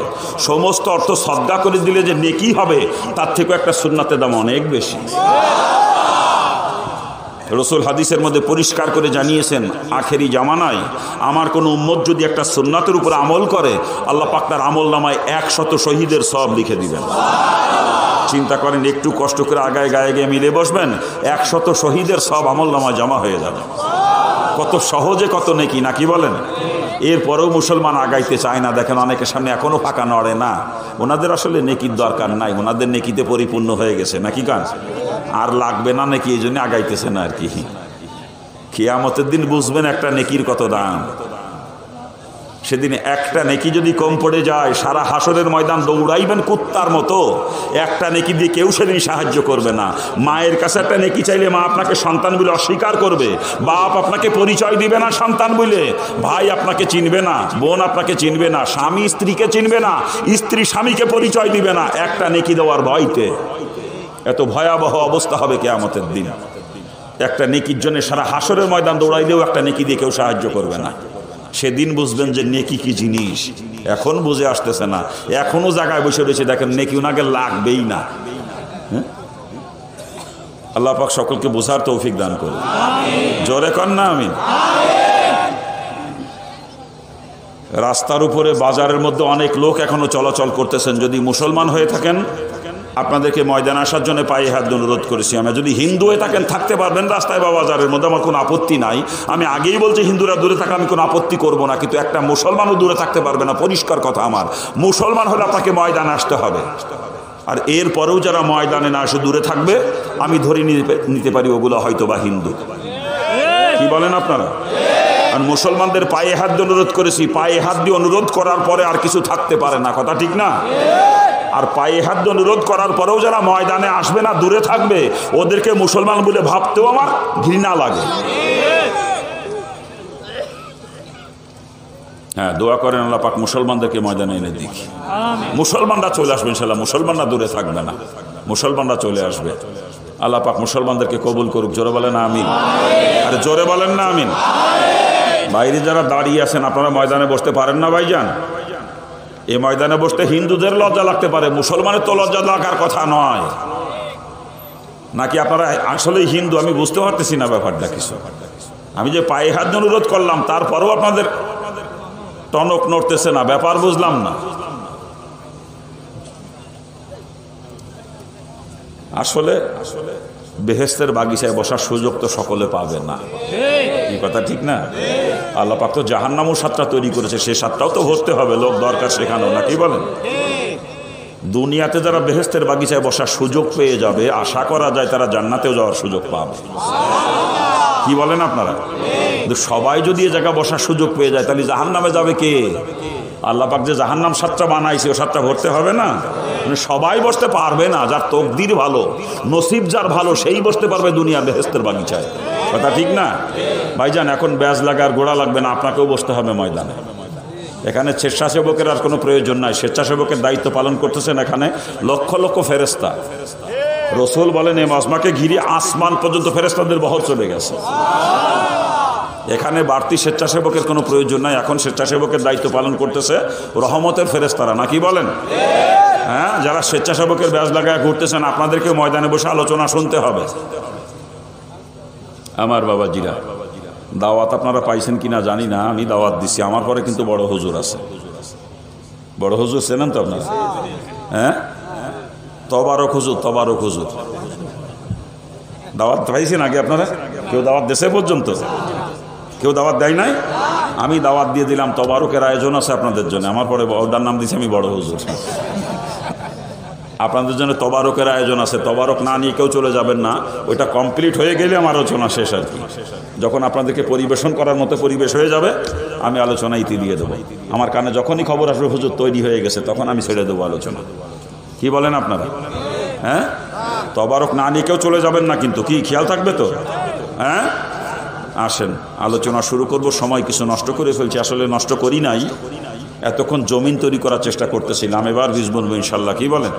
সমস্ত অর্থ সদকা করে দিলে যে নেকি হবে, তার থেকে একটা সুন্নাতের দাম অনেক বেশি। রাসূল হাদিসের মধ্যে পরিষ্কার করে জানিয়েছেন, আখেরি জামানায় আমার কোনো উম্মত যদি একটা সুন্নাতের উপর আমল করে, আল্লাহ পাক তার আমল নামায় 100 শহীদের সওয়াব লিখে দিবেন। চিন্তা করেন, একটু কষ্ট করে আগায় গায়ে গিয়ে মিলে বসবেন, 100 শহীদের সব আমল নামায় জমা হয়ে যাবে। কত সহজে কত নেকি, নাকি বলেন? এরপরেও মুসলমান আগাইতে চায় না। দেখেন অনেকের সামনে এখনো ফাঁকা নড়ে না। ওনাদের আসলে নেকির দরকার নাই, ওনাদের নেকিতে পরিপূর্ণ হয়ে গেছে, নাকি কাজ আর লাগবে না নাকি, এই জন্য আগাইতেছে না আর কি। কিয়ামতের দিন বুঝবেন একটা নেকির কত দাম। সেদিন একটা নেকি যদি কম পড়ে যায়, সারা হাসরের ময়দান দৌড়াইবেন কুত্তার মতো। একটা নেকি দিয়ে কেউ সেদিন সাহায্য করবে না। মায়ের কাছে একটা নেকি চাইলে মা আপনাকে সন্তান বলে অস্বীকার করবে, বাপ আপনাকে পরিচয় দিবে না সন্তান বলে, ভাই আপনাকে চিনবে না, বোন আপনাকে চিনবে না, স্বামী স্ত্রীকে চিনবে না, স্ত্রী স্বামীকে পরিচয় দিবে না, একটা নেকি দেওয়ার ভয়তে। এত ভয়াবহ অবস্থা হবে কিয়ামতের দিন। একটা নেকির জন্য সারা হাসরের ময়দান দৌড়াইলেও একটা নেকি দিয়ে কেউ সাহায্য করবে না। সেদিন বুঝবেন যে নেকি কি জিনিস। এখন বুঝে আসতেছে না, এখনো জায়গায় বসে রয়েছে। দেখেন নেকি ওনাকে লাগবেই না। আল্লাহ পাক সকলকে বোঝার তৌফিক দান করুন। জোরে কর না আমিন। রাস্তার উপরে বাজারের মধ্যে অনেক লোক এখনো চলাচল করতেছেন। যদি মুসলমান হয়ে থাকেন, আপনাদেরকে ময়দানে আসার জন্য পায়ে হাত অনুরোধ করেছি। আমরা যদি হিন্দু হয়ে থাকেন, থাকতে পারবেন রাস্তায় বা বাজারের মধ্যে, আমার কোনো আপত্তি নাই। আমি আগেই বলছি হিন্দুরা দূরে থাকা আমি কোনো আপত্তি করব না, কিন্তু একটা মুসলমানও দূরে থাকতে পারবে না, পরিষ্কার কথা আমার। মুসলমান হলে আপনাকে ময়দানে আসতে হবে। আর এরপরেও যারা ময়দানে না আসে দূরে থাকবে, আমি ধরে নিতে পারি ওগুলো হয়তো বা হিন্দু। কি বলেন আপনারা? আর মুসলমানদের পায়ে হাত দিয়ে অনুরোধ করেছি, পায়ে হাত দিয়ে অনুরোধ করার পরে আর কিছু থাকতে পারে না, কথা ঠিক না? আর পায়ে হাত দিয়ে অনুরোধ করার পরেও যারা ময়দানে আসবে না, দূরে থাকবে, ওদেরকে মুসলমান বলে ভাবতেও আমার ঘৃণা লাগে। হ্যাঁ, দোয়া করেন আল্লাহ পাক মুসলমানদেরকে ময়দানে এনে দিক। মুসলমানরা চলে আসবে ইনশাল্লাহ, মুসলমানরা দূরে থাকবে না, মুসলমানরা চলে আসবে। আল্লাহ পাক মুসলমানদেরকে কবুল করুক। জোরে বলেন আমিন। আরে জোরে বলেন না আমিন। বাইরে যারা দাঁড়িয়ে আছেন, আপনারা ময়দানে বসতে পারেন না ভাইজান? এই ময়দানে বসতে হিন্দুদের লজ্জা লাগতে পারে, মুসলমানের তো লজ্জা লাগার কথা নয়। নাকি আপনারা আসলেই হিন্দু? আমি বুঝতে পারতেছি না ব্যাপারটা কিছু। আমি যে পায়ে হাত দিয়ে অনুরোধ করলাম, তারপরেও আপনাদের টনক নড়তেছে না, ব্যাপার বুঝলাম না। আসলে বেহেশতের বাগিচায় বসার সুযোগ তো সকলে পাবে না, এই কথা ঠিক না? আল্লাহ পাক তো জাহান্নামও সাতটা তৈরি করেছে, সে সাতটাও তো ভরতে হবে, লোক দরকার শেখানো, নাকি বলেন? দুনিয়াতে যারা বেহেশতের বাগিচায় বসার সুযোগ পেয়ে যাবে, আশা করা যায় তারা জান্নাতেও যাওয়ার সুযোগ পাবে। কি বলেন আপনারা? কিন্তু সবাই যদি এ জায়গায় বসার সুযোগ পেয়ে যায়, তাহলে জাহান্নামে যাবে কে? আল্লাহ পাক যে জাহান্নাম সাতটা বানাইছে, ও সাতটা ভরতে হবে না? মানে সবাই বসতে পারবে না, যার তকদির ভালো, নসিব যার ভালো, সেই বসতে পারবে দুনিয়ার বেহেশতের বাগিচায়, কথা ঠিক না ভাইজান? এখন ব্যাজ লাগার গোড়া লাগবে না, আপনাকেও বসতে হবে ময়দানে। এখানে স্বেচ্ছাসেবকের আর কোনো প্রয়োজন নাই, স্বেচ্ছাসেবকের দায়িত্ব পালন করতেছেন এখানে লক্ষ লক্ষ ফেরেশতা। রসুল বলেন এই মাজমাকে ঘিরে আসমান পর্যন্ত ফেরেশতাদের বহর চলে গেছে। এখানে বাড়তি স্বেচ্ছাসেবকের কোনো প্রয়োজন নাই, এখন স্বেচ্ছাসেবকের দায়িত্ব পালন করতেছে রহমতের ফেরেশতারা, নাকি বলেন? হ্যাঁ, যারা স্বেচ্ছাসেবকের ব্যাজ লাগায় ঘুরতেছেন, আপনাদেরকে ময়দানে বসে আলোচনা শুনতে হবে। আমার বাবাজিরা, দাওয়াত আপনারা পাইছেন কিনা জানি না, আমি দাওয়াত দিছি, আমার পরে কিন্তু বড় হুজুর আছে। বড় হুজুর চেনেন তো আপনারা? হ্যাঁ, তবারক হুজুর, তবারক হুজুর। দাওয়াত পাইছেন আগে আপনারা? কেউ দাওয়াত দেশে পর্যন্ত কেউ দাওয়াত দেয় নাই? আমি দাওয়াত দিয়ে দিলাম, তবারকের আয়োজন আছে আপনাদের জন্য। আমার পরে ওটার নাম দিয়েছি আমি বড় হুজুর। আপনাদের জন্য তবারকের আয়োজন আছে, তবারক না নিয়ে কেউ চলে যাবেন না, ওইটা কমপ্লিট হয়ে গেলে আমার আলোচনা শেষ আর কি। যখন আপনাদেরকে পরিবেশন করার মতো পরিবেশ হয়ে যাবে, আমি আলোচনা ইতি দিয়ে দেবো। আমার কানে যখনই খবর আসবে হুজুর তৈরি হয়ে গেছে, তখন আমি ছেড়ে দেবো আলোচনা। কি বলেন আপনারা? হ্যাঁ, তবারক না নিয়ে কেউ চলে যাবেন না কিন্তু, কি খেয়াল থাকবে তো? হ্যাঁ, আসেন আলোচনা শুরু করব। সময় কিছু নষ্ট করে ফেলছি, আসলে নষ্ট করি নাই, এতক্ষণ জমিন তৈরি করার চেষ্টা করতেছিলাম, এবার বীজ বুনবো ইনশাল্লাহ। কি বলেন?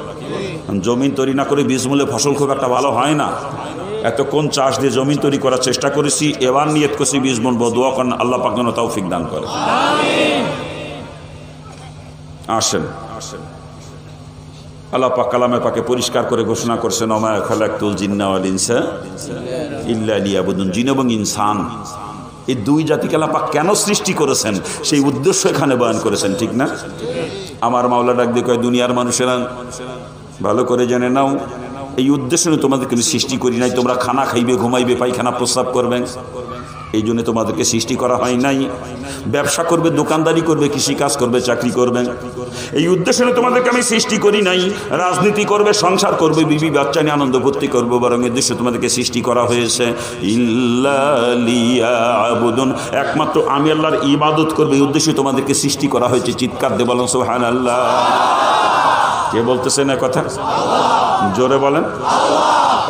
জমিন তৈরি না করে বীজ বুনলে ফসল খুব একটা ভালো হয় না। এতক্ষণ চাষ দিয়ে জমিন তৈরি করার চেষ্টা করেছি, এবার নিয়ত করছি বীজ বুনবো। দোয়া করেন আল্লাহ পাক যেন তৌফিক দান করে। আসেন, আল্লাহ পাক কালামে পাকে পরিষ্কার করে ঘোষণা করছেন, ওমা খালাকতুল জিন্না ওয়াল ইনসা ইল্লা লিয়াবুদুন। জিন এবং ইনসান এই দুই জাতিকে আল্লাহ পাক কেন সৃষ্টি করেছেন, সেই উদ্দেশ্য এখানে বয়ান করেছেন, ঠিক না? আমার মাওলা ডাক দিয়ে কয়, দুনিয়ার মানুষেরা ভালো করে জেনে নাও, এই উদ্দেশ্য নিয়ে তোমাদেরকে সৃষ্টি করি নাই, তোমরা খানা খাইবে, ঘুমাইবে, পায়খানা প্রস্রাব করবে, এই জন্য তোমাদেরকে সৃষ্টি করা হয় নাই। ব্যবসা করবে, দোকানদারি করবে, কৃষিকাজ করবে, চাকরি করবে, এই উদ্দেশ্যে তোমাদেরকে আমি সৃষ্টি করি নাই। রাজনীতি করবে, সংসার করবে, বিবি বাচ্চা নিয়ে আনন্দ ফুর্তি করবো, বরং এর উদ্দেশ্যে তোমাদেরকে সৃষ্টি করা হয়েছে ইল্লা লিয়াবুদুন, একমাত্র আমি আল্লাহর ইবাদত করবে, এই উদ্দেশ্যে তোমাদেরকে সৃষ্টি করা হয়েছে। চিৎকার দিয়ে বলেন সুবহানাল্লাহ। কে বলতেছেন এ কথা? জোরে বলেন।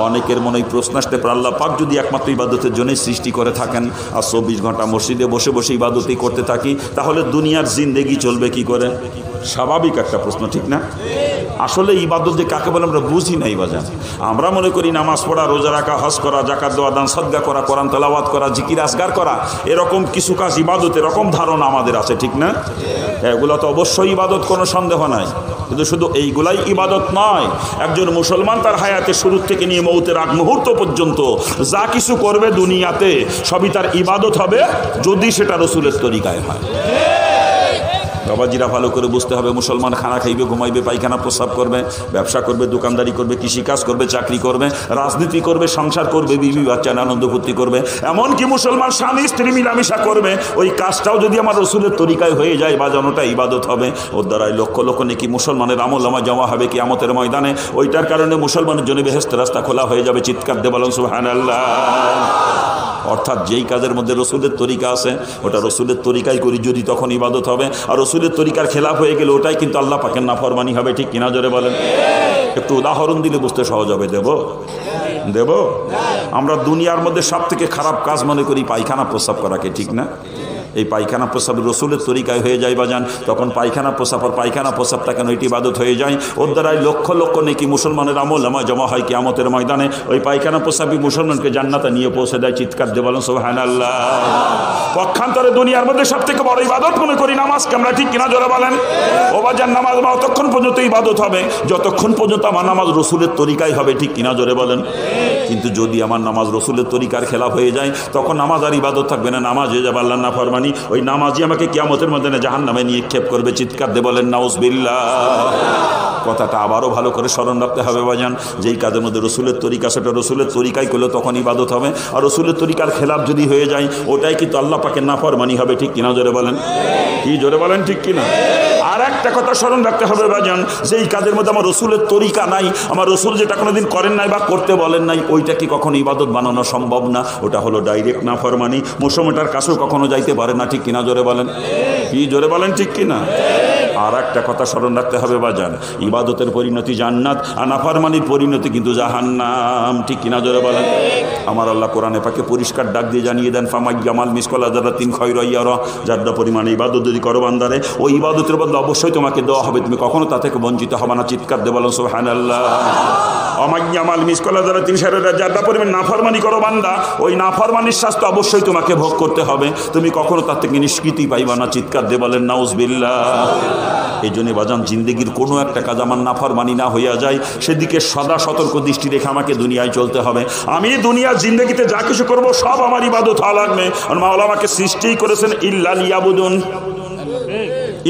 অনেকের মনে প্রশ্ন আসতে পারে, আল্লাহ পাক যদি একমাত্র ইবাদতের জন্যই সৃষ্টি করে থাকেন, আর 24 ঘন্টা মসজিদে বসে বসে ইবাদতই করতে থাকি, তাহলে দুনিয়ার জিন্দেগি চলবে কি করে? স্বাভাবিক একটা প্রশ্ন, ঠিক না? আসলে ইবাদত যে কাকে বলে আমরা বুঝি নাই বাজান। আমরা মনে করি নামাজ পড়া, রোজা রাখা, হজ করা, যাকাত দেওয়া, দান সদকা করা, কোরআন তেলাওয়াত করা, জিকির আজগার করা, এরকম কিছু কাজ ইবাদত, এরকম ধারণা আমাদের আছে, ঠিক না? এগুলো তো অবশ্যই ইবাদত, কোনো সন্দেহ নাই, কিন্তু শুধু এইগুলাই ইবাদত নয়। একজন মুসলমান তার হায়াতের শুরু থেকে নিয়ে মৌতের আগ মুহূর্ত পর্যন্ত যা কিছু করবে দুনিয়াতে, সবই তার ইবাদত হবে, যদি সেটা রসুলের তরিকায় হয়। বাবাজিরা ভালো করে বুঝতে হবে, মুসলমান খানা খাইবে, ঘুমাইবে, পায়খানা প্রস্রাব করবে, ব্যবসা করবে, দোকানদারি করবে, কৃষিকাজ করবে, চাকরি করবে, রাজনীতি করবে, সংসার করবে, বিবি বাচ্চা আনন্দ ফুর্তি করবে, এমনকি মুসলমান স্বামী স্ত্রী মিলামিশা করবে, ওই কাজটাও যদি আমার রসুলের তরিকায় হয়ে যায়, বাজানোটা ইবাদত হবে। ওর দ্বারাই লক্ষ লক্ষ নেকি মুসলমানের আমলনামা জমা হবে কিয়ামতের ময়দানে। ওইটার কারণে মুসলমানের জন্য বেহেশতের রাস্তা খোলা হয়ে যাবে। চিৎকার দিয়ে বলেন সুবহানাল্লাহ। অর্থাৎ যেই কাজের মধ্যে রসুলের তরিকা আছে ওটা রসুলের তরিকাই করি যদি তখন ইবাদত হবে, আর রসুলের তরিকার খেলাফ হয়ে গেলে ওটাই কিন্তু আল্লাহ পাকের নাফরমানি হবে। ঠিক কিনা জোরে বলেন? একটু উদাহরণ দিলে বুঝতে সহজ হবে। দেব আমরা দুনিয়ার মধ্যে সব থেকে খারাপ কাজ মনে করি পায়খানা প্রস্রাব করাকে, ঠিক না? এই পায়খানা প্রস্রাব রসুলের তরিকায় হয়ে যায় বাজান, তখন পায়খানা প্রস্রাব আর পায়খানা প্রস্রাবটা কেন এটি ইবাদত হয়ে যায়। ওর দ্বারাই লক্ষ লক্ষ নেকি মুসলমানের আমল নামায় জমা হয় কিয়ামতের ময়দানে। ওই পায়খানা প্রস্রাবই মুসলমানকে জান্নাতে নিয়ে পৌঁছে দেয়। চিৎকার দিয়ে বলেন সুবহানাল্লাহ। পক্ষান্তরে দুনিয়ার মধ্যে সব থেকে বড় ইবাদত মনে করি নামাজকে আমরা, ঠিক কিনা জোরে বলেন? ও বাজান নামাজ ততক্ষণ পর্যন্ত ইবাদত হবে যতক্ষণ পর্যন্ত আমার নামাজ রসুলের তরিকায় হবে। ঠিক কিনা জোরে বলেন? কিন্তু যদি আমার নামাজ রসুলের তরিকার খেলাফ হয়ে যায় তখন নামাজ আর ইবাদত থাকবে না, নামাজ হয়ে যাবে আল্লাহর নাফরমানি। ওই নামাজই আমাকে কিয়ামতের মধ্যে জাহান্নামে নিয়ে নিক্ষেপ করবে। চিৎকার দিয়ে বলেন নাউজুবিল্লাহ। কথাটা আবারও ভালো করে স্মরণ রাখতে হবে বাজান, যেই কাজের মধ্যে রসুলের তরিকা সেটা রসুলের তরিকায় করলে তখন ইবাদত হবে, আর রসুলের তরিকার খেলাফ যদি হয়ে যায় ওটাই কিন্তু আল্লাহ পাকের নাফরমানি হবে। ঠিক কিনা জোরে বলেন? কি জোরে বলেন? ঠিক কিনা? আর একটা কথা স্মরণ রাখতে হবে বাজান, যেই কাজের মধ্যে আমার রসুলের তরিকা নাই, আমার রসুল যেটা কোনোদিন করেন নাই বা করতে বলেন নাই, ওইটা কি কখনো ইবাদত বানানো সম্ভব না। ওটা হলো ডাইরেক্ট নাফরমানি, মুসলমানটার কাছেও কখনো যাইতে পারে না। ঠিক কিনা জোরে বলেন? কি জোরে বলেন? ঠিক কিনা? আর একটা কথা স্মরণ রাখতে হবে বাজান, ইবাদতের পরিণতি জান্নাত আর নাফরমানির পরিণতি কিন্তু জাহান্নাম। ঠিক কিনা জোরে বলেন? আমার আল্লাহ কোরআনে পাকে পরিষ্কার ডাক দিয়ে জানিয়ে দেন, ফামাইয়ামাল মিসকালা যারাতিন খায়রা ইয়ারা, যারা পরিমাণে ইবাদত যদি করো বান্দারে ওই ইবাদতের বদলে অবশ্যই তোমাকে দেওয়া হবে, তুমি কখনো তা থেকে বঞ্চিত হবে না। চিৎকার দিয়ে বলেন সুবহানাল্লাহ। আমাইয়ামাল মিসকালা যারাতিন শাররা, যারা পরিমাণে নাফরমানি করো বান্দা ওই নাফরমানির শাস্তি অবশ্যই তোমাকে ভোগ করতে হবে, তুমি কখনো তার থেকে নিষ্কৃতি পাইবা না। চিৎকার দিয়ে বলেন নাউজুবিল্লাহ। এই জন্য বাজান জিন্দেগির কোনো একটা কাজ আমার নাফরমানি না হইয়া যায় সেদিকে সদা সতর্ক দৃষ্টি রেখে আমাকে দুনিয়ায় চলতে হবে। আমি দুনিয়ার জিন্দেগিতে যা কিছু করব সব আমার ইবাদত হওয়া লাগবে। মাওলা আমাকে সৃষ্টি করেছেন ইল্লা লিয়াবুদুন,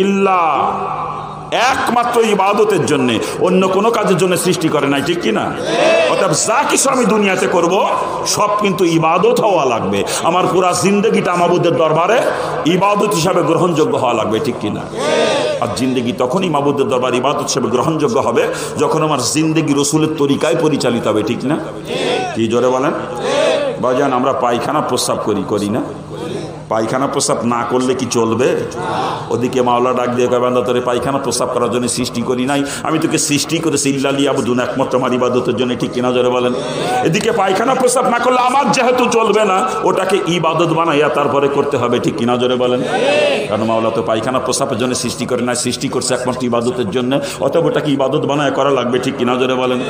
ইল্লা একমাত্র ইবাদতের জন্য, অন্য কোনো কাজের জন্য সৃষ্টি করে নাই। ঠিক কিনা? অর্থাৎ যা কিছু আমি দুনিয়াতে করব সব কিন্তু ইবাদত হওয়া লাগবে। আমার পুরা জিন্দেগিটা মাবুদের দরবারে ইবাদত হিসাবে গ্রহণযোগ্য হওয়া লাগবে। ঠিক কিনা? আর জিন্দেগি তখনই মাবুদের দরবার ইবাদত হিসেবে গ্রহণযোগ্য হবে যখন আমার জিন্দেগি রসুলের তরিকায় পরিচালিত হবে। ঠিক না? কি জোরে বলেন? বাজান আমরা পায়খানা প্রস্রাব করি না? পায়খানা প্রস্রাব না করলে কি চলবে? ওদিকে মাওলা ডাক দিয়ে বান্দা তোরে পায়খানা প্রস্রাব করার জন্য সৃষ্টি করি নাই, আমি তোকে সৃষ্টি করেছি ইল্লা লিয়াবুদুন, একমাত্র আমার ইবাদতের জন্য। ঠিক কিনা জোরে বলেন? এদিকে পায়খানা প্রস্রাব না করলে আমার যেহেতু চলবে না ওটাকে ইবাদত বানাইয়া তারপরে করতে হবে। ঠিক কিনা জোরে বলেন? কারণ মাওলা তো পায়খানা প্রস্রাবের জন্য সৃষ্টি করে না, সৃষ্টি করছে একমাত্র ইবাদতের জন্য, অতএব ওটাকে ইবাদত বানায় করা লাগবে। ঠিক কিনা জোরে বলেন?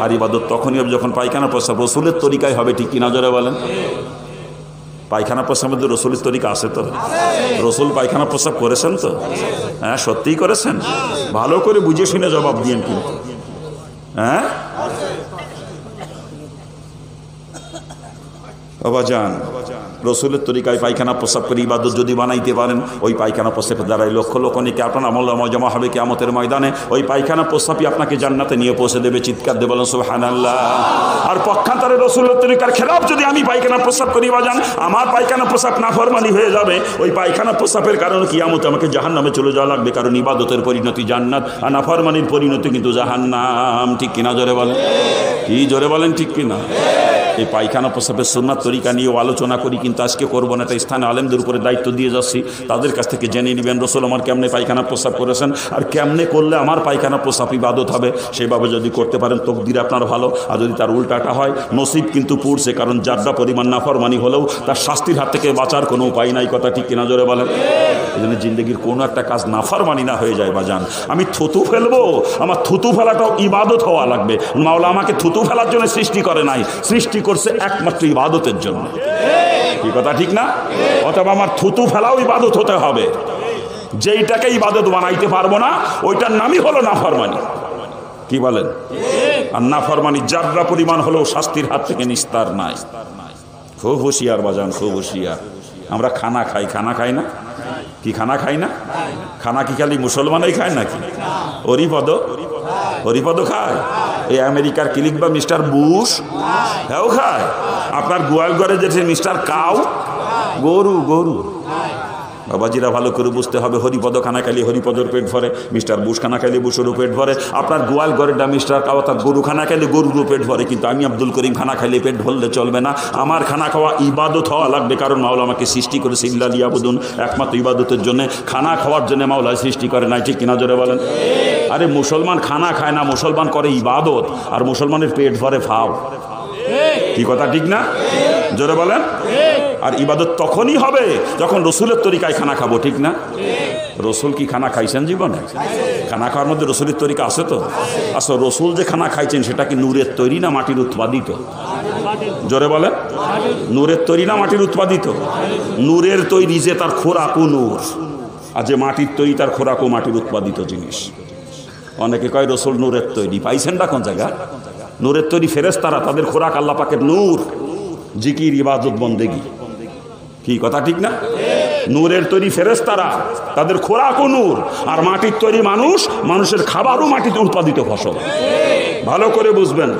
আর ইবাদত তখনই হবে যখন পায়খানা প্রস্রাব রসুলের তরিকায় হবে। ঠিক কিনা জোরে বলেন? পায়খানা প্রস্রাবের মধ্যে রসুলের তরিকা আছে তো? রসুল পায়খানা প্রস্রাব করেছেন তো? হ্যাঁ সত্যিই করেছেন? ভালো করে বুঝে শুনে জবাব দিয়েন কিন্তু। হ্যাঁ বাবাজান, রসুলের তরিকায় পায়খানা প্রস্রাব করে ইবাদত যদি বানাইতে পারেন ওই পায়খানা প্রস্রাবের দ্বারাই লক্ষ লক্ষ নেকি আপনার আমল জমা হবে কিয়ামতের ময়দানে। ওই পায়খানা প্রস্রাবই আপনাকে জান্নাতে নিয়ে পৌঁছে দেবে। চিৎকার দিয়ে বলেন সুবহানাল্লাহ। আর পক্ষান্তরে রসুলের তরিকার খেলাফ যদি আমি পায়খানা প্রস্রাব করি বাজান, আমার পায়খানা প্রস্রাব নাফরমানি হয়ে যাবে। ওই পায়খানা প্রস্রাবের কারণে কিয়ামতে আমাকে জাহান্নামে চলে যাওয়া লাগবে, কারণ ইবাদতের পরিণতি জান্নাত আর নাফরমানির পরিণতি কিন্তু জাহান্নাম। ঠিক কিনা জোরে বলেন? কি জোরে বলেন? ঠিক কিনা? এই পায়খানা প্রস্রাবের সুন্নাত তরিকা নিয়েও আলোচনা করি, কিন্তু আজকে করবো না। একটা স্থানে আলেমদের উপরে দায়িত্ব দিয়ে যাচ্ছি, তাদের কাছ থেকে জেনে নেবেন রসুল আমার কেমনে পায়খানা প্রস্রাব করেছেন আর কেমনে করলে আমার পায়খানা প্রস্রাব ইবাদত হবে। সেইভাবে যদি করতে পারেন তকদির আপনার ভালো, আর যদি তার উল্টাটা হয় নসিব কিন্তু পুড়ছে, কারণ যারটা পরিমাণ নাফরমানি হলেও তার শাস্তির হাত থেকে বাঁচার কোনো উপায় নাই। কথা ঠিক কিনা জোরে বলেন? এই জন্য জিন্দগির কোনো একটা কাজ নাফরমানি না হয়ে যায় বাজান। আমি থুতু ফেলবো, আমার থুতু ফেলাটাও ইবাদত হওয়া লাগবে। মাওলা আমাকে থুতু ফেলার জন্য সৃষ্টি করে নাই, সৃষ্টি করছে একমাত্র ইবাদতের জন্য। কি কথা ঠিক না? অথবা আমার থুতু ফেলাও ইবাদত হতে হবে। যেইটাকে ইবাদত বানাইতে পারবো না ওইটার নামই হলো নাফরমানি। কি বলেন? আর নাফরমানি যাররা পরিমাণ হলেও শাস্তির হাত থেকে নিস্তার নাই। খুব হুঁশিয়ার বাজান, খুব হুঁশিয়ার। আমরা খানা খাই না? কি খানা খাই না? খানা কি খালি মুসলমানই খায় নাকি? হরিপদ খায়? এই আমেরিকার ক্লিক বা মিস্টার বুশ হ্যাঁ খায়? আপনার গোয়ালঘরে যে মিস্টার কাউ গরু বাবাজিরা ভালো করে বুঝতে হবে, হরিপদ খানা খাইলে হরিপদর পেট ভরে, মিস্টার বুশ খানা খাইলে বুশেরও পেট ভরে, আপনার গোয়াল ঘরেরটা মিস্টার অর্থাৎ গরু খানা খাইলে গরুরও পেট ভরে, কিন্তু আমি আব্দুল করিম খানা খাইলে পেট ভরলে চলবে না। আমার খানা খাওয়া ইবাদত হওয়া লাগবে, কারণ মাওলা আমাকে সৃষ্টি করেছে ইল্লা লিয়াবুদুন, একমাত্র ইবাদতের জন্য। খানা খাওয়ার জন্য মাওলা সৃষ্টি করে নাই, ঠিক কিনা জোরে বলেন? আরে মুসলমান খানা খায় না, মুসলমান করে ইবাদত, আর মুসলমানের পেট ভরে ফাও। কি কথা ঠিক না? জোরে বলেন। আর ইবাদত তখনই হবে যখন রসুলের তরিকায় খানা খাবো, ঠিক না? রসুল কি খানা খাইছেন জীবনে? খানা খাওয়ার মধ্যে রসুলের তরিকা আছে তো? আচ্ছা, রসুল যে খানা খাইছেন সেটা কি নূরের তৈরি না মাটির উৎপাদিত? জোরে বলেন। নূরের তৈরি না মাটির উৎপাদিত? নূরের তৈরি যে তার খোরাকও নূর, আর যে মাটির তৈরি তার খোরাকও মাটির উৎপাদিত জিনিস। অনেকে কয় রসুল নূরের তৈরি, পাইছেন না কোন জায়গা? নূরের তৈরি ফেরেশতারা, তাদের খোরাক আল্লাহ পাকের নূর, জিকির ইবাদত বন্দেগী। কি কথা ঠিক না? নূরের তৈরি ফেরেশতারা, তাদের খোরাকও নূর, আর মাটির তৈরি মানুষ, মানুষের খাবারও মাটিতে উৎপাদিত ফসল। ভালো করে বুঝবেন,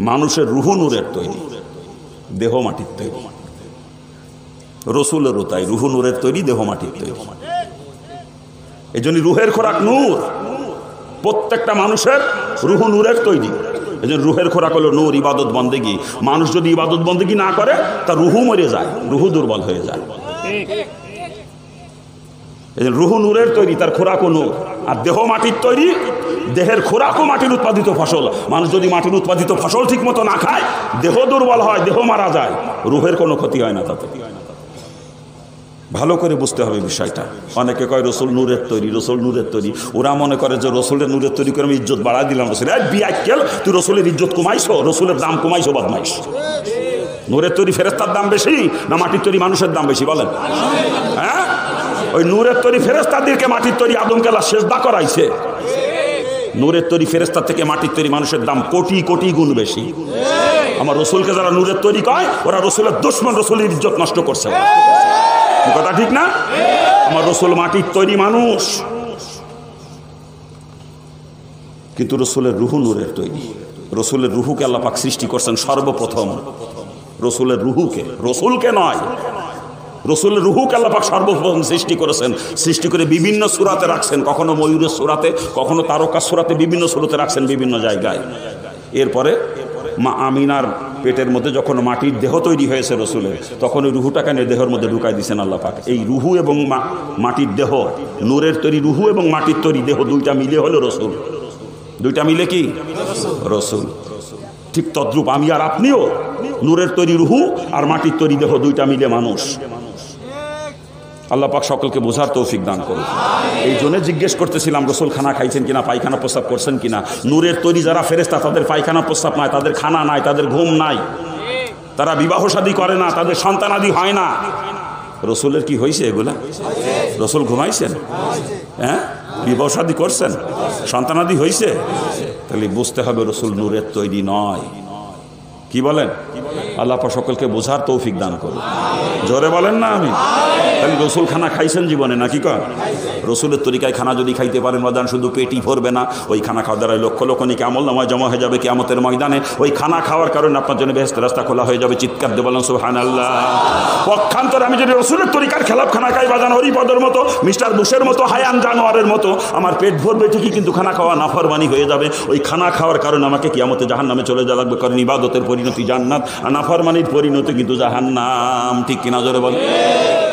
মানুষের রুহু নূরের তৈরি, দেহ মাটির তৈরি। রসুলেরও তাই, রুহু নূরের তৈরি, দেহ মাটির তৈরি। এই জন্য রুহের খোরাক নূর, প্রত্যেকটা মানুষের রুহু নূরের তৈরি। এই জন্য রুহের খোরাক হলো নূর, ইবাদত বন্দেগী। মানুষ যদি ইবাদত বন্দেগী না করে, তার রুহু মরে যায়, রুহু দুর্বল হয়ে যায়। এই জন্য রুহু নূরের তৈরি, তার খোরাকও নূর, আর দেহ মাটির তৈরি, দেহের খোরাকও মাটির উৎপাদিত ফসল। মানুষ যদি মাটির উৎপাদিত ফসল ঠিক মতো না খায়, দেহ দুর্বল হয়, দেহ মারা যায়, রুহের কোনো ক্ষতি হয় না তাতে। ভালো করে বুঝতে হবে বিষয়টা। অনেকে কয় রসুল নূরের তৈরি, রসুল নূরের তৈরি। ওরা মনে করে যে রসুলের নূরের তৈরি করে আমি ইজ্জত বাড়াই দিলাম। রসুল বিয়াক্কেল, তুই রসুলের ইজ্জত কমাইছো, রসুলের দাম কমাইছো, বদমাইশ। নূরের তৈরি ফেরেশতার দাম বেশি না মাটির তৈরি মানুষের দাম বেশি? বলেন। হ্যাঁ, ওই নূরের তৈরি ফেরেশতাদেরকে মাটির তৈরি আদমকে আল্লাহ সেজদা করাইছে। নূরের তৈরি ফেরেশতার থেকে মাটির তৈরি মানুষের দাম কোটি কোটি গুণ বেশি। আমার রসুলকে যারা নূরের তৈরি কয়, ওরা রসুলের দুশমন, রসুলের ইজ্জত নষ্ট করছে। কথা ঠিক না? আমার রসুল মাটির তৈরি মানুষ, কিন্তু রসুলের রুহু নূরের তৈরি। রসুলের রুহুকে আল্লাহ পাক সৃষ্টি করছেন সর্বপ্রথম। রসুলের রুহুকে, রসুলকে নয়, রসুলের রুহুকে আল্লাহ পাক সর্বপ্রথম সৃষ্টি করেছেন। সৃষ্টি করে বিভিন্ন সূরাতে রাখছেন, কখনো ময়ূরের সূরাতে, কখনো তারকার সূরাতে, বিভিন্ন সূরাতে রাখছেন বিভিন্ন জায়গায়। এরপরে মা আমিনার পেটের মধ্যে যখন মাটির দেহ তৈরি হয়েছে রসুলের, তখন ওই রুহুটাকে দেহের মধ্যে ঢুকাই দিয়েছেন আল্লাহ পাক। এই রুহু এবং মাটির দেহ, নূরের তৈরি রুহু এবং মাটির তৈরি দেহ, দুইটা মিলে হলো রসুল। দুইটা মিলে কি রসুল? ঠিক তদ্রূপ আমি আর আপনিও নূরের তৈরি রুহু আর মাটির তৈরি দেহ, দুইটা মিলে মানুষ। আল্লাহ পাক সকলকে বোঝার তৌফিক দান করুন। এই জন্য জিজ্ঞেস করতেছিলাম রসুল খানা খাইছেন কিনা, পায়খানা প্রস্রাব করছেন কিনা। নূরের তৈরি যারা ফেরেশতা, তাদের পায়খানা প্রস্রাব নাই, তাদের খানা নাই, তাদের ঘুম নাই, তারা বিবাহ শাদী করে না, তাদের সন্তানাদি হয় না। রসুলের কি হয়েছে এগুলা? রসুল ঘুমাইছেন? হ্যাঁ, বিবাহ শাদী করছেন, সন্তানাদি হয়েছে? তাহলে বুঝতে হবে রসুল নূরের তৈরি নয়। কি বলেন? আল্লাহ পাক সকলকে বোঝার তৌফিক দান করুন। জোরে বলেন না আমি। তাহলে রসুল খানা খাইছেন জীবনে নাকি? কন রসুলের তরিকায় খানা যদি খাইতে পারেন ময়দান, শুধু পেটই ভরবে না, ওই খানা খাওয়ার দ্বারা লক্ষ লক্ষ নেকি আমল নামায় জমা হয়ে যাবে কিয়ামতের ময়দানে। ওই খানা খাওয়ার কারণে আপনার জন্য বেহেশতের রাস্তা খোলা হয়ে যাবে। চিৎকার দিয়ে বলেন সুবহানাল্লাহ। পক্ষান্তরে আমি যদি রসুলের তরিকার খেলাফ খানা খাই, বাজান হরিপদর মতো, মিস্টার বুশের মতো, হায়ান জানোয়ারের মতো, আমার পেট ভরবে ঠিকই, কিন্তু খানা খাওয়া নাফরমানি হয়ে যাবে। ওই খানা খাওয়ার কারণে আমাকে কিয়ামতে জাহান্নামে চলে যাওয়া লাগবে। কারণ ইবাদতের পরিণতি জান্নাত, আর নাফরমানির পরিণতি কিন্তু জাহান্নাম। ঠিক কিনা জোরে বলেন?